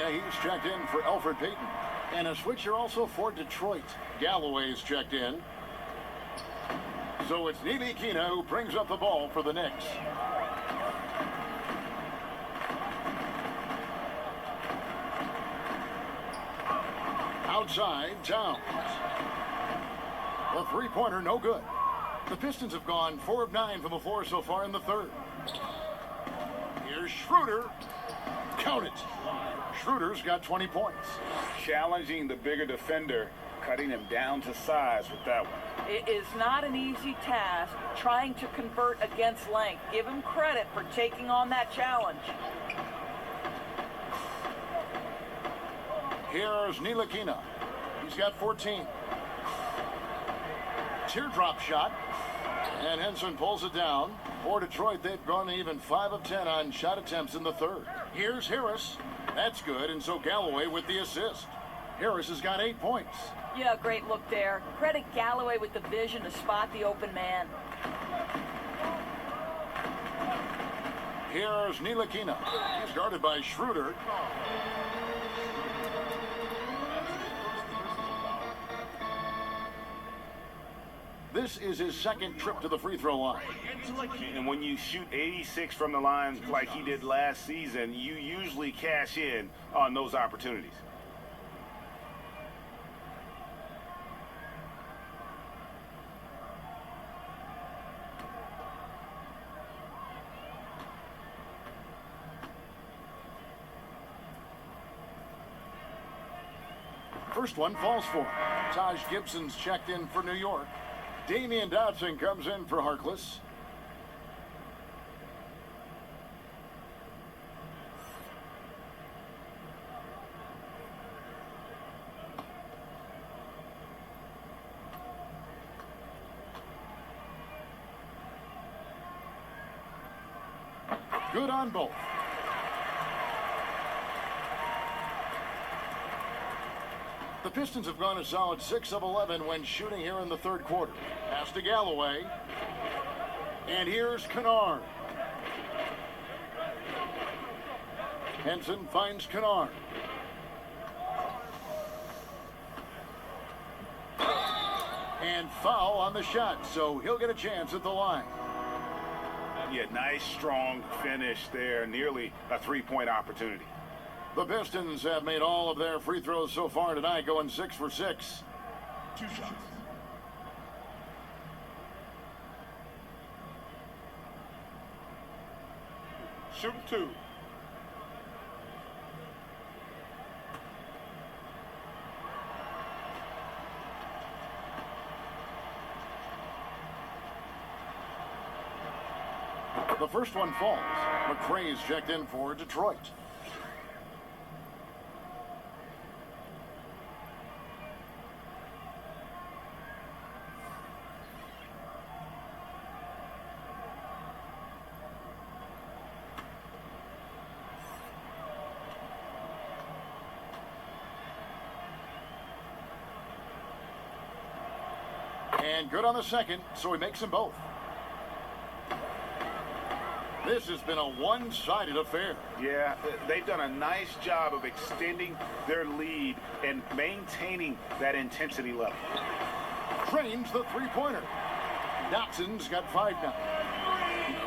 He's checked in for Elfrid Payton. And a switcher also for Detroit. Galloway's checked in. So it's Ntilikina who brings up the ball for the Knicks. Outside, Towns. The three-pointer, no good. The Pistons have gone 4 of 9 from the floor so far in the third. Here's Schroeder. Count it. Schroeder's got 20 points. Challenging the bigger defender, cutting him down to size with that one. It is not an easy task trying to convert against length. Give him credit for taking on that challenge. Here's Ntilikina. He's got 14. Teardrop shot. And Henson pulls it down. For Detroit, they've gone even 5 of 10 on shot attempts in the third. Here's Harris. That's good, and so Galloway with the assist. Harris has got 8 points. Yeah, great look there. Credit Galloway with the vision to spot the open man. Here's Ntilikina. He's guarded by Schroeder. This is his second trip to the free throw line. And when you shoot 86 from the line like he did last season, you usually cash in on those opportunities. First one falls for him. Taj Gibson's checked in for New York. Damian Dotson comes in for Harkless. Good on both. The Pistons have gone a solid 6 of 11 when shooting here in the third quarter. Pass to Galloway. And here's Kennard. Henson finds Kennard. And foul on the shot, so he'll get a chance at the line. Yeah, nice, strong finish there. Nearly a three-point opportunity. The Pistons have made all of their free throws so far tonight, going 6 for 6. 2 shots. Shoot 2. The first one falls. McRae's checked in for Detroit. And good on the second, so he makes them both. This has been a one-sided affair. Yeah, they've done a nice job of extending their lead and maintaining that intensity level. Drains the three-pointer. Dotson's got 5 now.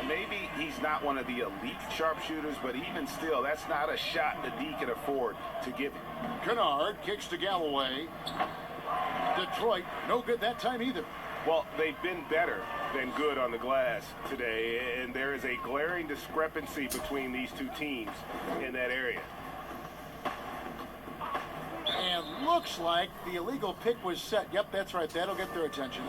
Maybe he's not one of the elite sharpshooters, but even still, that's not a shot that he can afford to give him. Kennard kicks to Galloway. Detroit, no good that time either. Well, they've been better than good on the glass today, and there is a glaring discrepancy between these two teams in that area. And looks like the illegal pick was set. Yep, that's right. That'll get their attention.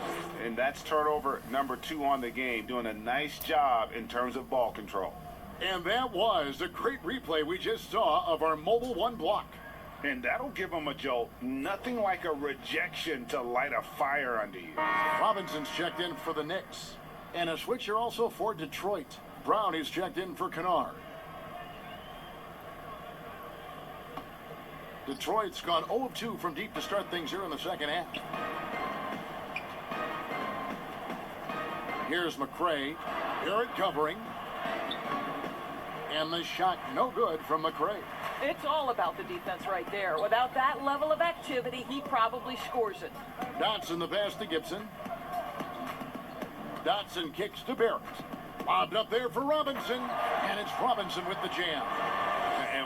And that's turnover number 2 on the game, doing a nice job in terms of ball control. And that was a great replay we just saw of our mobile one block. And that'll give them a jolt. Nothing like a rejection to light a fire under you. Robinson's checked in for the Knicks. And a switcher also for Detroit. Brown is checked in for Kennard. Detroit's gone 0 of 2 from deep to start things here in the second half. Here's McRae. Garrett covering. And the shot no good from McRae. It's all about the defense right there. Without that level of activity, he probably scores it. Dotson the pass to Gibson. Dotson kicks to Barrett. Lobbed up there for Robinson. And it's Robinson with the jam.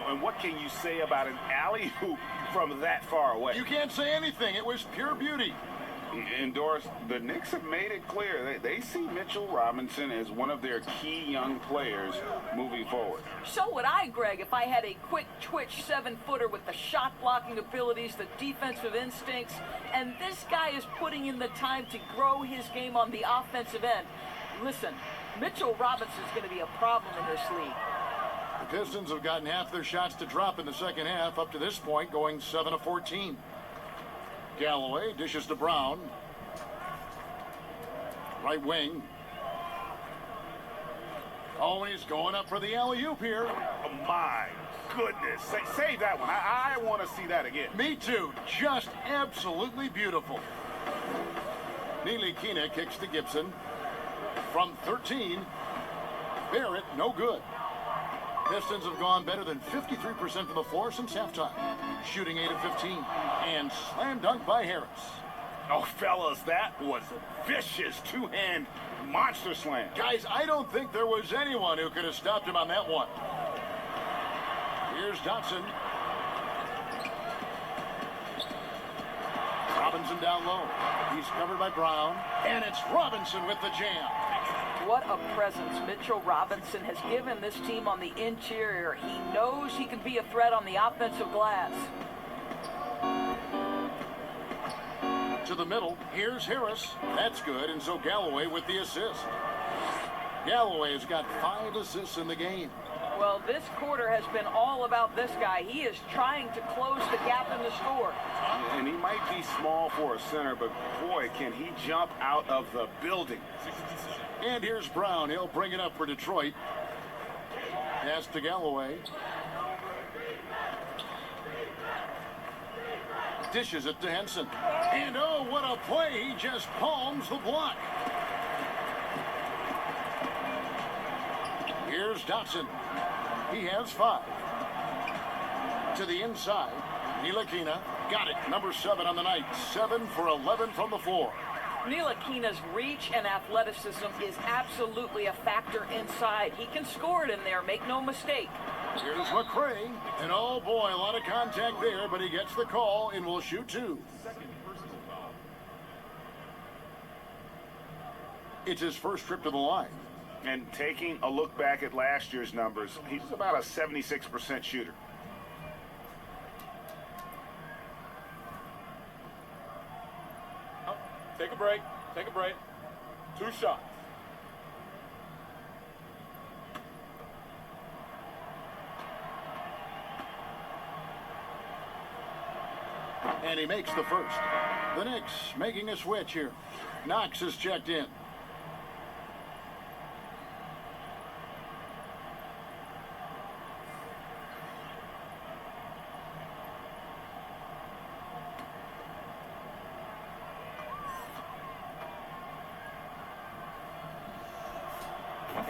And what can you say about an alley-oop from that far away? You can't say anything. It was pure beauty. And Doris, the Knicks have made it clear they see Mitchell Robinson as one of their key young players moving forward. So would I, Greg, if I had a quick twitch 7-footer with the shot blocking abilities, the defensive instincts, and this guy is putting in the time to grow his game on the offensive end. Listen, Mitchell Robinson is going to be a problem in this league. The Pistons have gotten half their shots to drop in the second half up to this point, going 7 of 14. Galloway dishes to Brown. Right wing. Oh, and he's going up for the alley-oop here. Oh, my goodness. Save that one. I want to see that again. Me too. Just absolutely beautiful. Neely Kina kicks to Gibson. From 13, Barrett, no good. Pistons have gone better than 53% from the floor since halftime. Shooting 8 of 15. And slam dunk by Harris. Oh, fellas, that was a vicious two-hand monster slam. Guys, I don't think there was anyone who could have stopped him on that one. Here's Dotson. Robinson down low. He's covered by Brown. And it's Robinson with the jam. What a presence Mitchell Robinson has given this team on the interior. He knows he can be a threat on the offensive glass. To the middle, here's Harris. That's good, and so Galloway with the assist. Galloway has got 5 assists in the game. Well, this quarter has been all about this guy. He is trying to close the gap in the score. And he might be small for a center, but boy, can he jump out of the building. And here's Brown. He'll bring it up for Detroit. Pass to Galloway. Dishes it to Henson. And oh, what a play. He just palms the block. Here's Dotson. He has 5. To the inside. Ntilikina got it. Number 7 on the night. 7 for 11 from the floor. Ntilikina's reach and athleticism is absolutely a factor inside. He can score it in there, make no mistake. Here's McCray. And oh boy, a lot of contact there, but he gets the call and will shoot 2. It's his first trip to the line. And taking a look back at last year's numbers, he's about a 76% shooter. Take a break. Take a break. 2 shots. And he makes the first. The Knicks making a switch here. Knox is checked in.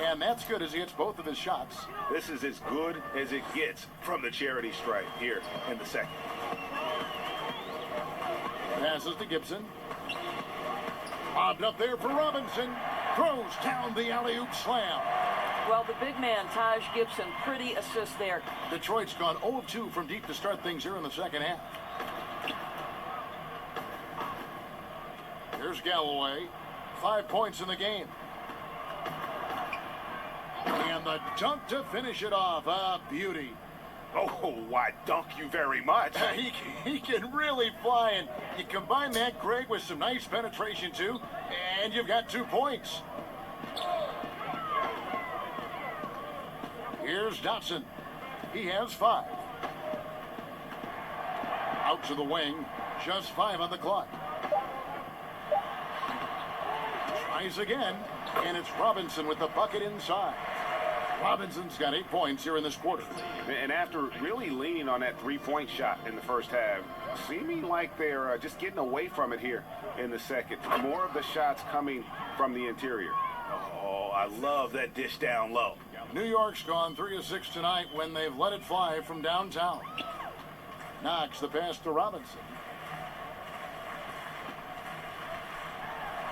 And that's good as he hits both of his shots. This is as good as it gets from the charity stripe here in the second. Passes to Gibson. Bobbed up there for Robinson. Throws down the alley-oop slam. Well, the big man, Taj Gibson, pretty assist there. Detroit's gone 0 of 2 from deep to start things here in the second half. Here's Galloway. 5 points in the game. And the dunk to finish it off. A beauty. Oh, why, dunk you very much. He can really fly, and you combine that, Greg, with some nice penetration, too, and you've got 2 points. Here's Dotson. He has 5. Out to the wing. Just 5 on the clock. Tries again, and it's Robinson with the bucket inside. Robinson's got 8 points here in this quarter. And after really leaning on that 3-point shot in the first half, seeming like they're just getting away from it here in the second. More of the shots coming from the interior. Oh, I love that dish down low. New York's gone 3 of 6 tonight when they've let it fly from downtown. Knox the pass to Robinson.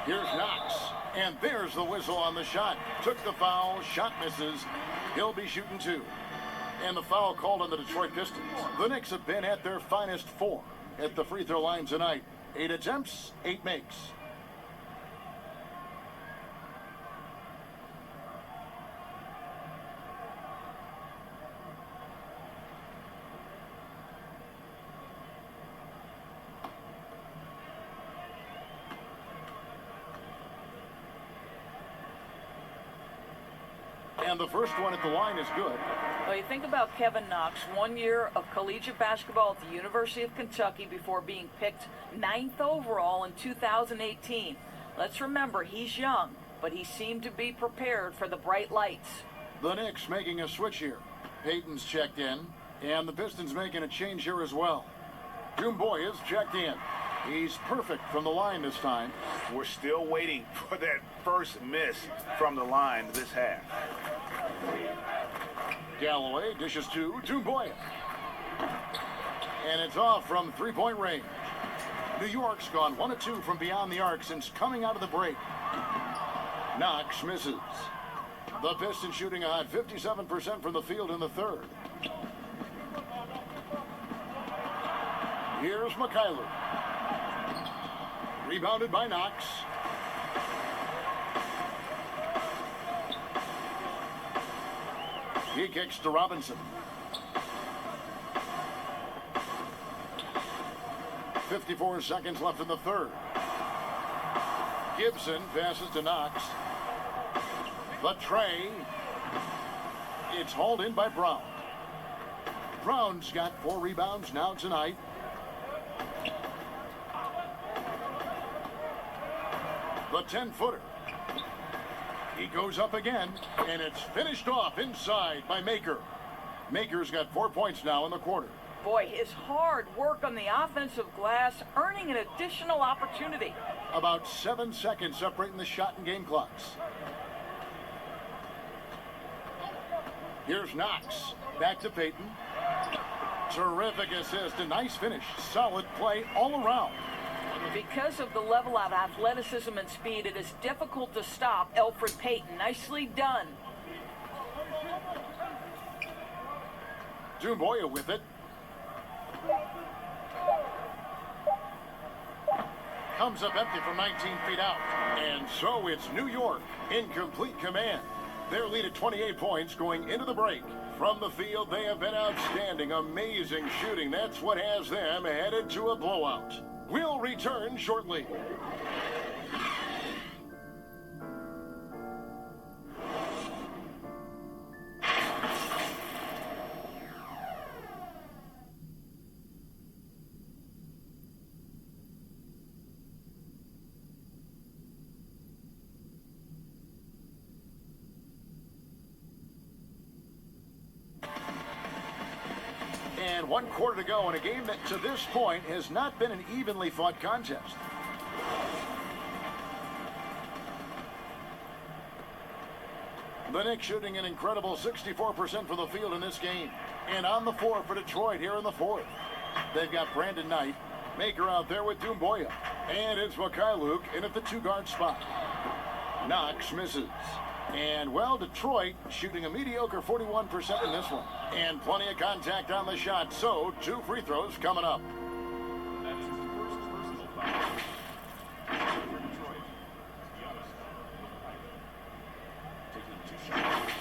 Here's Knox. And there's the whistle on the shot. Took the foul. Shot misses. He'll be shooting 2. And the foul called on the Detroit Pistons. The Knicks have been at their finest form at the free throw line tonight. 8 attempts, 8 makes. And the first one at the line is good. Well, you think about Kevin Knox, 1 year of collegiate basketball at the University of Kentucky before being picked 9th overall in 2018. Let's remember, he's young, but he seemed to be prepared for the bright lights. The Knicks making a switch here. Payton's checked in, and the Pistons making a change here as well. Boy is checked in. He's perfect from the line this time. We're still waiting for that first miss from the line this half. Galloway dishes to Boy. And it's off from 3-point range. New York's gone 1 of 2 from beyond the arc since coming out of the break. Knox misses. The Pistons shooting a hot 57% from the field in the third. Here's McKayler. Rebounded by Knox. He kicks to Robinson. 54 seconds left in the third. Gibson passes to Knox. The tray. It's hauled in by Brown. Brown's got 4 rebounds now tonight. The 10-footer. He goes up again, and it's finished off inside by Maker. Maker's got 4 points now in the quarter. Boy, his hard work on the offensive glass, earning an additional opportunity. About 7 seconds separating the shot and game clocks. Here's Knox. Back to Payton. Terrific assist. A nice finish. Solid play all around. Because of the level of athleticism and speed, it is difficult to stop Elfrid Payton. Nicely done. Dumboya with it. Comes up empty from 19 feet out. And so it's New York in complete command. Their lead at 28 points going into the break. From the field, they have been outstanding. Amazing shooting. That's what has them headed to a blowout. We'll return shortly. And 1 quarter to go in a game that to this point has not been an evenly fought contest. The Knicks shooting an incredible 64% from the field in this game. And on the floor for Detroit here in the fourth. They've got Brandon Knight, Maker out there with Dumboya. And it's Mikhailuk in at the 2-guard spot. Knox misses. And, well, Detroit shooting a mediocre 41% in this one. And plenty of contact on the shot, so 2 free throws coming up. That is his first personal foul. For Detroit, Giannis. Taking 2 shots.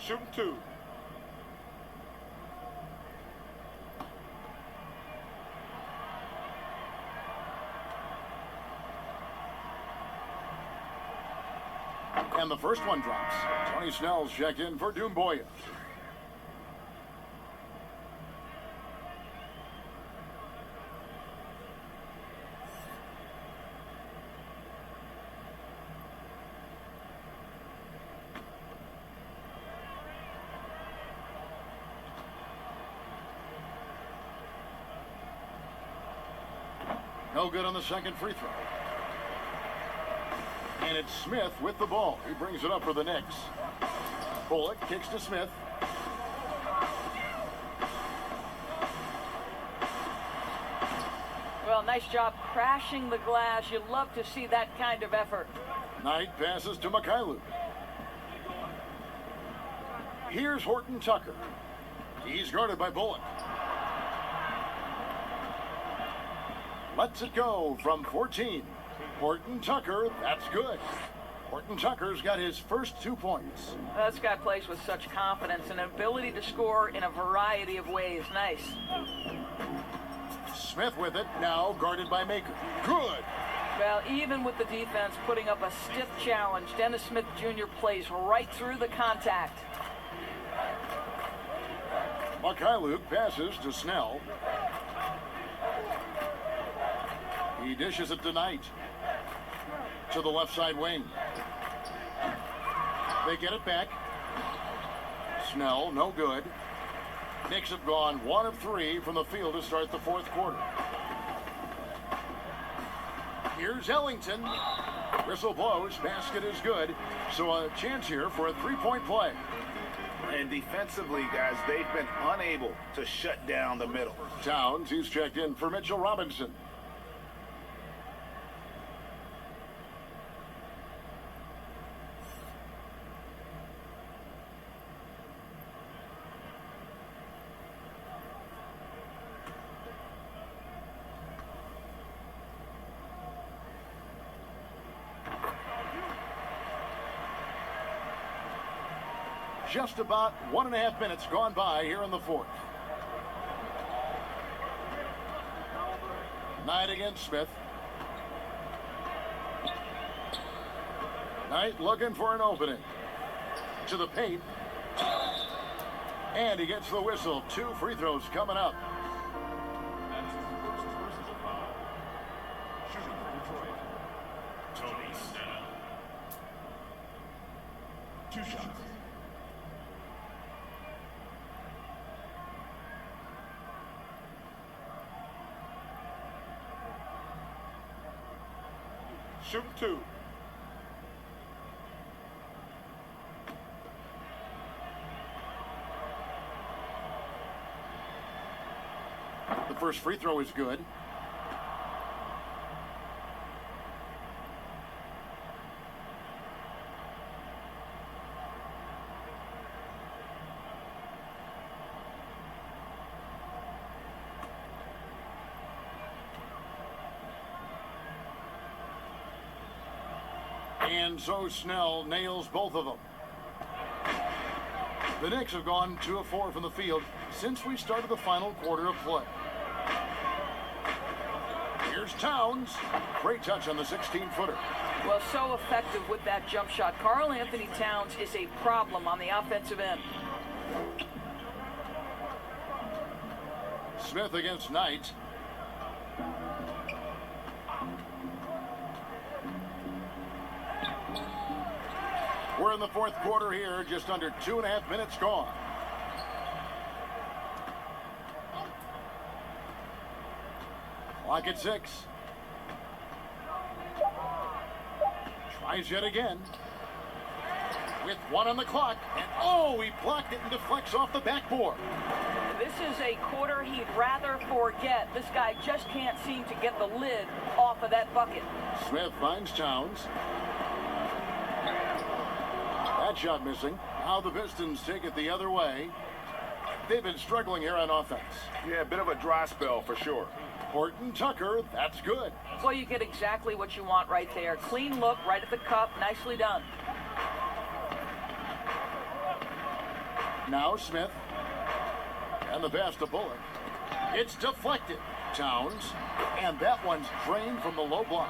Shooting 2. And the first one drops. Tony Snell's checked in for Dumboya. No good on the second free throw. And it's Smith with the ball. He brings it up for the Knicks. Bullock kicks to Smith. Well, nice job crashing the glass. You love to see that kind of effort. Knight passes to Mikhailuk. Here's Horton Tucker. He's guarded by Bullock. Lets it go from 14. Horton Tucker, that's good. Horton Tucker's got his first 2 points. This guy plays with such confidence and an ability to score in a variety of ways. Nice. Smith with it, now guarded by Maker. Good. Well, even with the defense putting up a stiff challenge, Dennis Smith Jr. plays right through the contact. Mikhailuk passes to Snell. He dishes it to Knight. To the left side wing. They get it back. Snell, no good. Knicks have gone 1 of 3 from the field to start the fourth quarter. Here's Ellington. Whistle blows. Basket is good. So a chance here for a 3-point play. And defensively, guys, they've been unable to shut down the middle. Towns, he's checked in for Mitchell Robinson. Just about 1.5 minutes gone by here in the fourth. Knight against Smith. Knight looking for an opening. To the paint. And he gets the whistle. 2 free throws coming up. That's his first personal foul. Shooting for Detroit, Tony Snell. 2 shots. Shoot 2. The first free throw is good. And so Snell nails both of them. The Knicks have gone 2 of 4 from the field since we started the final quarter of play. Here's Towns. Great touch on the 16-footer. Well, so effective with that jump shot. Karl Anthony Towns is a problem on the offensive end. Smith against Knight. We're in the fourth quarter here, just under 2.5 minutes gone. Clock at 6. Tries yet again. With 1 on the clock. And oh, he blocked it and deflects off the backboard. This is a quarter he'd rather forget. This guy just can't seem to get the lid off of that bucket. Smith finds Towns. That shot missing. Now the Pistons take it the other way. They've been struggling here on offense. Yeah, a bit of a dry spell for sure. Horton Tucker, that's good. Well, you get exactly what you want right there. Clean look, right at the cup. Nicely done. Now Smith. And the pass to Bullock. It's deflected. Towns. And that one's drained from the low block.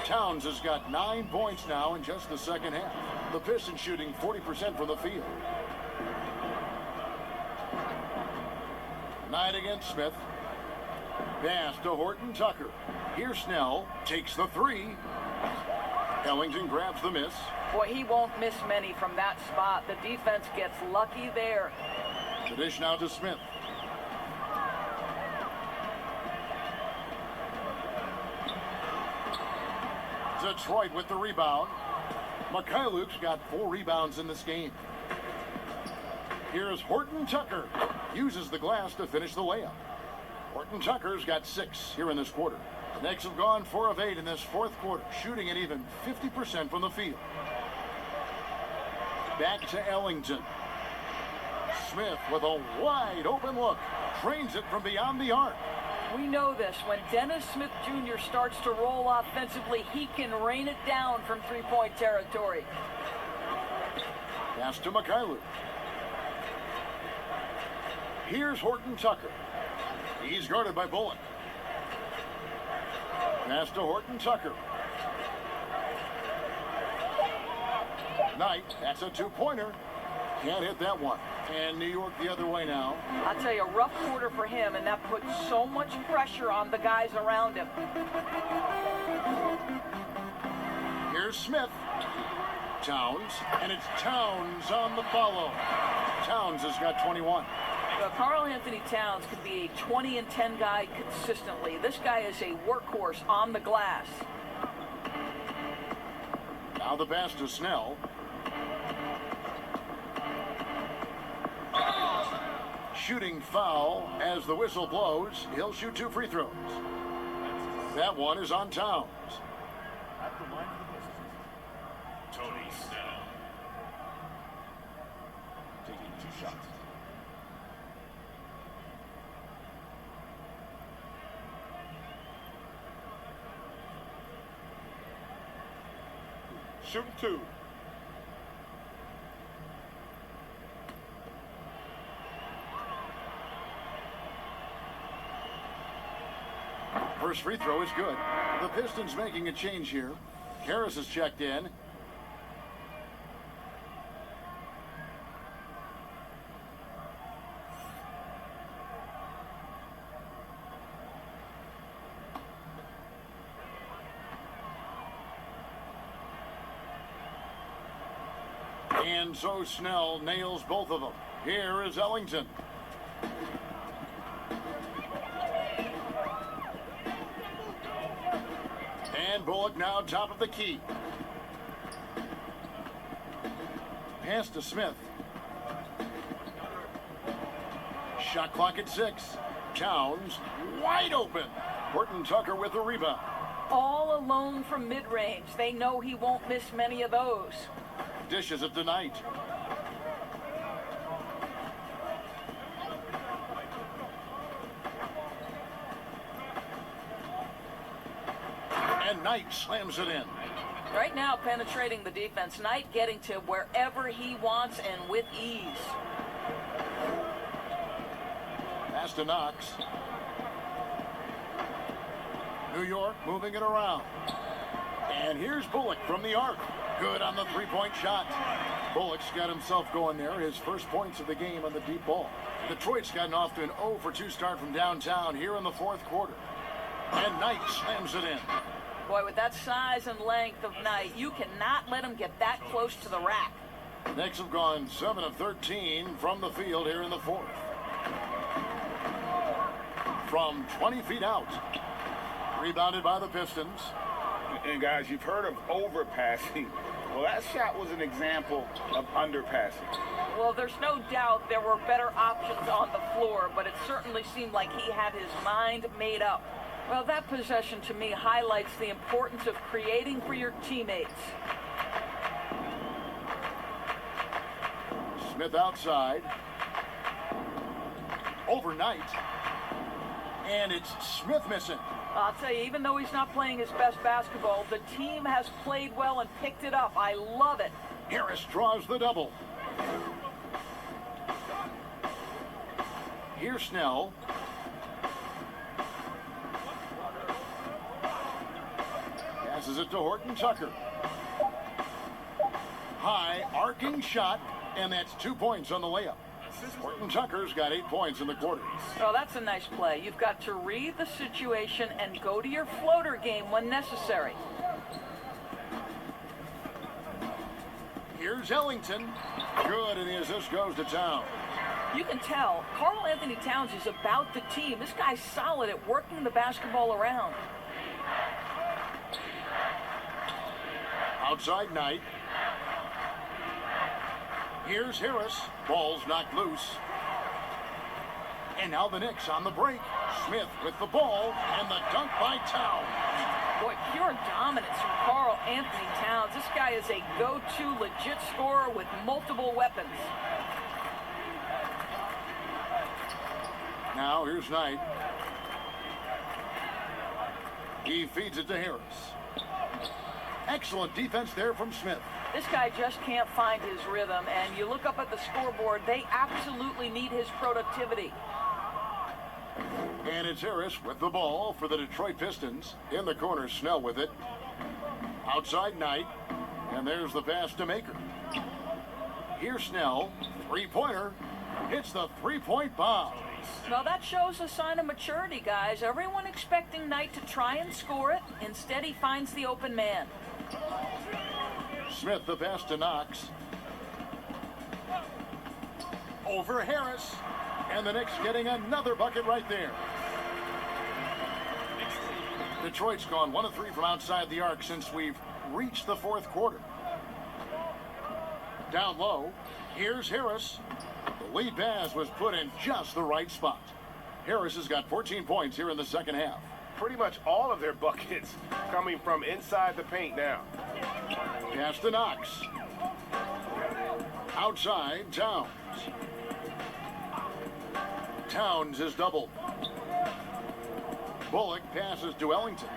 Towns has got 9 points now in just the second half. The Pistons shooting 40% from the field. Knight against Smith. Pass to Horton Tucker. Here's Snell. Takes the 3. Ellington grabs the miss. Boy, he won't miss many from that spot. The defense gets lucky there. The dish now to Smith. Detroit with the rebound. Mikhailuk's got 4 rebounds in this game. Here's Horton Tucker. Uses the glass to finish the layup. Horton Tucker's got 6 here in this quarter. The Knicks have gone 4 of 8 in this fourth quarter, shooting at even 50% from the field. Back to Ellington. Smith with a wide open look. Trains it from beyond the arc. We know this. When Dennis Smith Jr. starts to roll offensively, he can rain it down from three-point territory. Pass to Mikhailuk. Here's Horton Tucker. He's guarded by Bullock. Pass to Horton Tucker. Knight, that's a 2-pointer. Can't hit that one. And New York the other way now. I'll tell you, a rough quarter for him, and that puts so much pressure on the guys around him. Here's Smith. Towns, and it's Towns on the follow. Towns has got 21. Karl Anthony Towns could be a 20 and 10 guy consistently. This guy is a workhorse on the glass. Now the pass to Snell. Shooting foul as the whistle blows. He'll shoot 2 free throws. That one is on Towns. At the line for the Pistons, Tony Snell. Taking 2 shots. Shoot 2. First free throw is good. The Pistons making a change here. Harris is checked in. And so Snell nails both of them. Here is Ellington. And Bullock now top of the key. Pass to Smith. Shot clock at 6. Towns wide open. Horton Tucker with the rebound. All alone from mid-range. They know he won't miss many of those. Dishes it to Knight. And Knight slams it in. Right now, penetrating the defense. Knight getting to wherever he wants and with ease. Pass to Knox. New York moving it around. And here's Bullock from the arc. Good on the three-point shot. Bullock's got himself going there. His first points of the game on the deep ball. Detroit's gotten off to an 0 for 2 start from downtown here in the fourth quarter. And Knight slams it in. Boy, with that size and length of Knight, you cannot let him get that close to the rack. Knicks have gone 7 of 13 from the field here in the fourth. From 20 feet out. Rebounded by the Pistons. And guys, you've heard of overpassing. Well, that shot was an example of underpassing. Well, there's no doubt there were better options on the floor, but it certainly seemed like he had his mind made up. Well, that possession to me highlights the importance of creating for your teammates. Smith outside. Overnight. And it's Smith missing. I'll tell you, even though he's not playing his best basketball, the team has played well and picked it up. I love it. Harris draws the double. Here's Snell. Passes it to Horton Tucker. High arcing shot, and that's 2 points on the layup. Horton Tucker's got 8 points in the quarter. Oh, that's a nice play. You've got to read the situation and go to your floater game when necessary. Here's Ellington. Good, and the assist goes to Towns. You can tell Karl Anthony Towns is about the team. This guy's solid at working the basketball around. Outside Knight. Here's Harris. Ball's knocked loose. And now the Knicks on the break. Smith with the ball and the dunk by Towns. Boy, pure dominance from Karl Anthony Towns. This guy is a go-to legit scorer with multiple weapons. Now here's Knight. He feeds it to Harris. Excellent defense there from Smith. This guy just can't find his rhythm, and you look up at the scoreboard, they absolutely need his productivity. And it's Harris with the ball for the Detroit Pistons. In the corner, Snell with it. Outside Knight, and there's the pass to Maker. Here's Snell, three-pointer, hits the three-point bomb. Well, that shows a sign of maturity, guys. Everyone expecting Knight to try and score it. Instead, he finds the open man. Smith, the pass to Knox. Over Harris. And the Knicks getting another bucket right there. Detroit's gone 1 of 3 from outside the arc since we've reached the fourth quarter. Down low, here's Harris. The lead pass was put in just the right spot. Harris has got 14 points here in the second half. Pretty much all of their buckets coming from inside the paint now. Pass to Knox. Outside, Towns. Towns is doubled. Bullock passes to Ellington.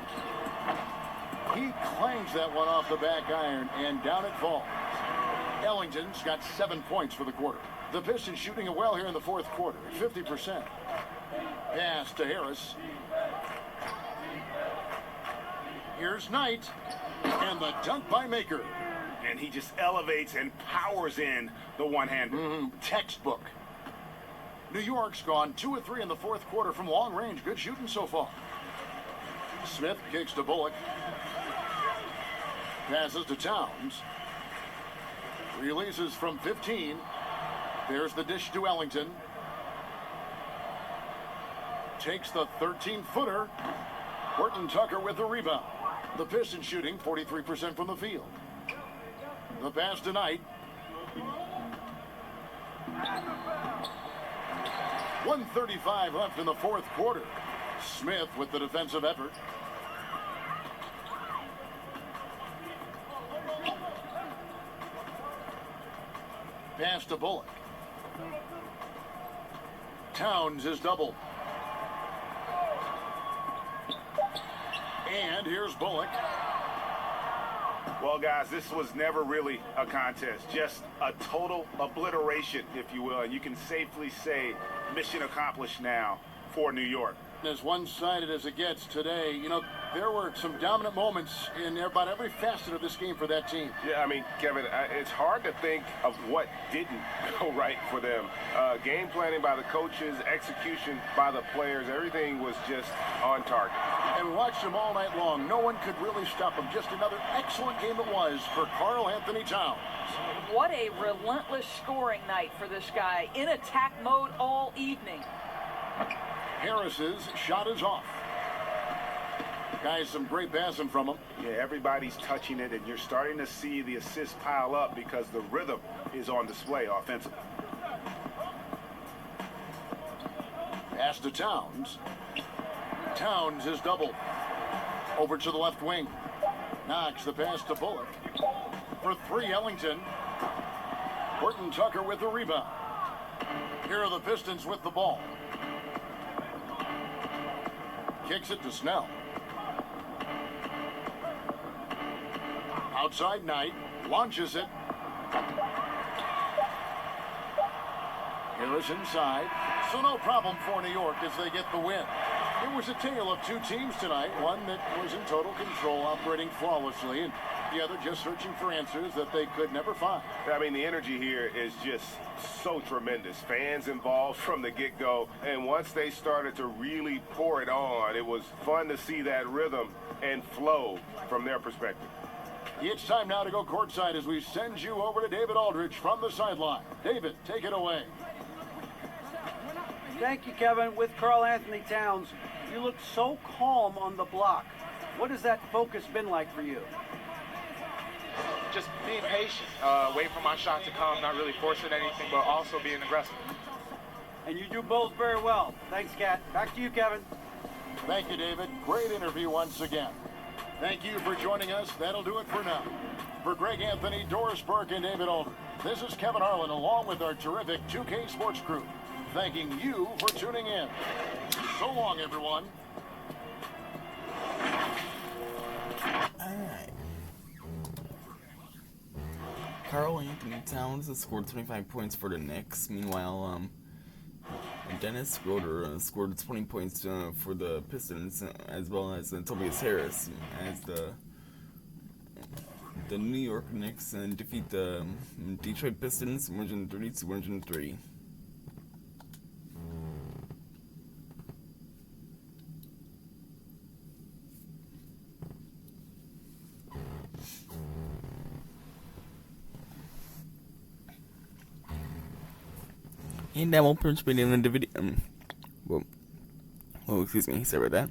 He clangs that one off the back iron, and down it falls. Ellington's got 7 points for the quarter. The Pistons shooting it well here in the fourth quarter, 50%. Pass to Harris. Here's Knight, and the dunk by Maker. And he just elevates and powers in the one-hander. Textbook. New York's gone 2 of 3 in the fourth quarter from long range. Good shooting so far. Smith kicks to Bullock. Passes to Towns. Releases from 15. There's the dish to Ellington. Takes the 13-footer. Horton Tucker with the rebound. The Pistons shooting 43% from the field. The pass tonight. 1:35 left in the fourth quarter. Smith with the defensive effort. Pass to Bullock. Towns is doubled. And here's Bullock. Well, guys, this was never really a contest, just a total obliteration, if you will. And you can safely say mission accomplished now for New York. As one-sided as it gets today, you know, there were some dominant moments in about every facet of this game for that team. Yeah, I mean, Kevin, it's hard to think of what didn't go right for them. Game planning by the coaches, execution by the players, everything was just on target. And watched them all night long. No one could really stop them. Just another excellent game it was for Karl Anthony Towns. What a relentless scoring night for this guy. In attack mode all evening. Harris's shot is off. Guys, some great passing from him. Yeah, everybody's touching it, and you're starting to see the assists pile up because the rhythm is on display offensively. Pass to Towns. Towns is doubled. Over to the left wing. Knocks the pass to Bullock. For three, Ellington. Horton Tucker with the rebound. Here are the Pistons with the ball. Kicks it to Snell. Outside Knight. Launches it. Harris inside. So no problem for New York as they get the win. It was a tale of two teams tonight. One that was in total control, operating flawlessly, and the other just searching for answers that they could never find. I mean, the energy here is just so tremendous. Fans involved from the get-go, and once they started to really pour it on, it was fun to see that rhythm and flow from their perspective. It's time now to go courtside as we send you over to David Aldridge from the sideline. David, take it away. Thank you, Kevin. With Karl Anthony Towns, you look so calm on the block. What has that focus been like for you? Just being patient, wait for my shot to come, not really forcing anything, but also being aggressive. And you do both very well. Thanks, Kat. Back to you, Kevin. Thank you, David. Great interview once again. Thank you for joining us. That'll do it for now. For Greg Anthony, Doris Burke, and David Aldridge, this is Kevin Harlan along with our terrific 2K Sports crew, thanking you for tuning in. So long, everyone. All right. Karl Anthony Towns has scored 25 points for the Knicks. Meanwhile, Dennis Schroeder scored 20 points for the Pistons, as well as Tobias Harris, as the New York Knicks defeat the Detroit Pistons 130-103. And that will pretty much be the end of the video. Excuse me, sorry about that.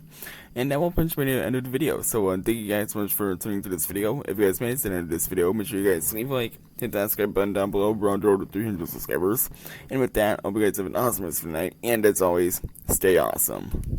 And that will pretty much be the end of the video. So, thank you guys so much for tuning to this video. If you guys made it to the end of this video, make sure you guys leave a like, hit that subscribe button down below. We're on the road to 300 subscribers. And with that, I hope you guys have an awesome rest of the night. And as always, stay awesome.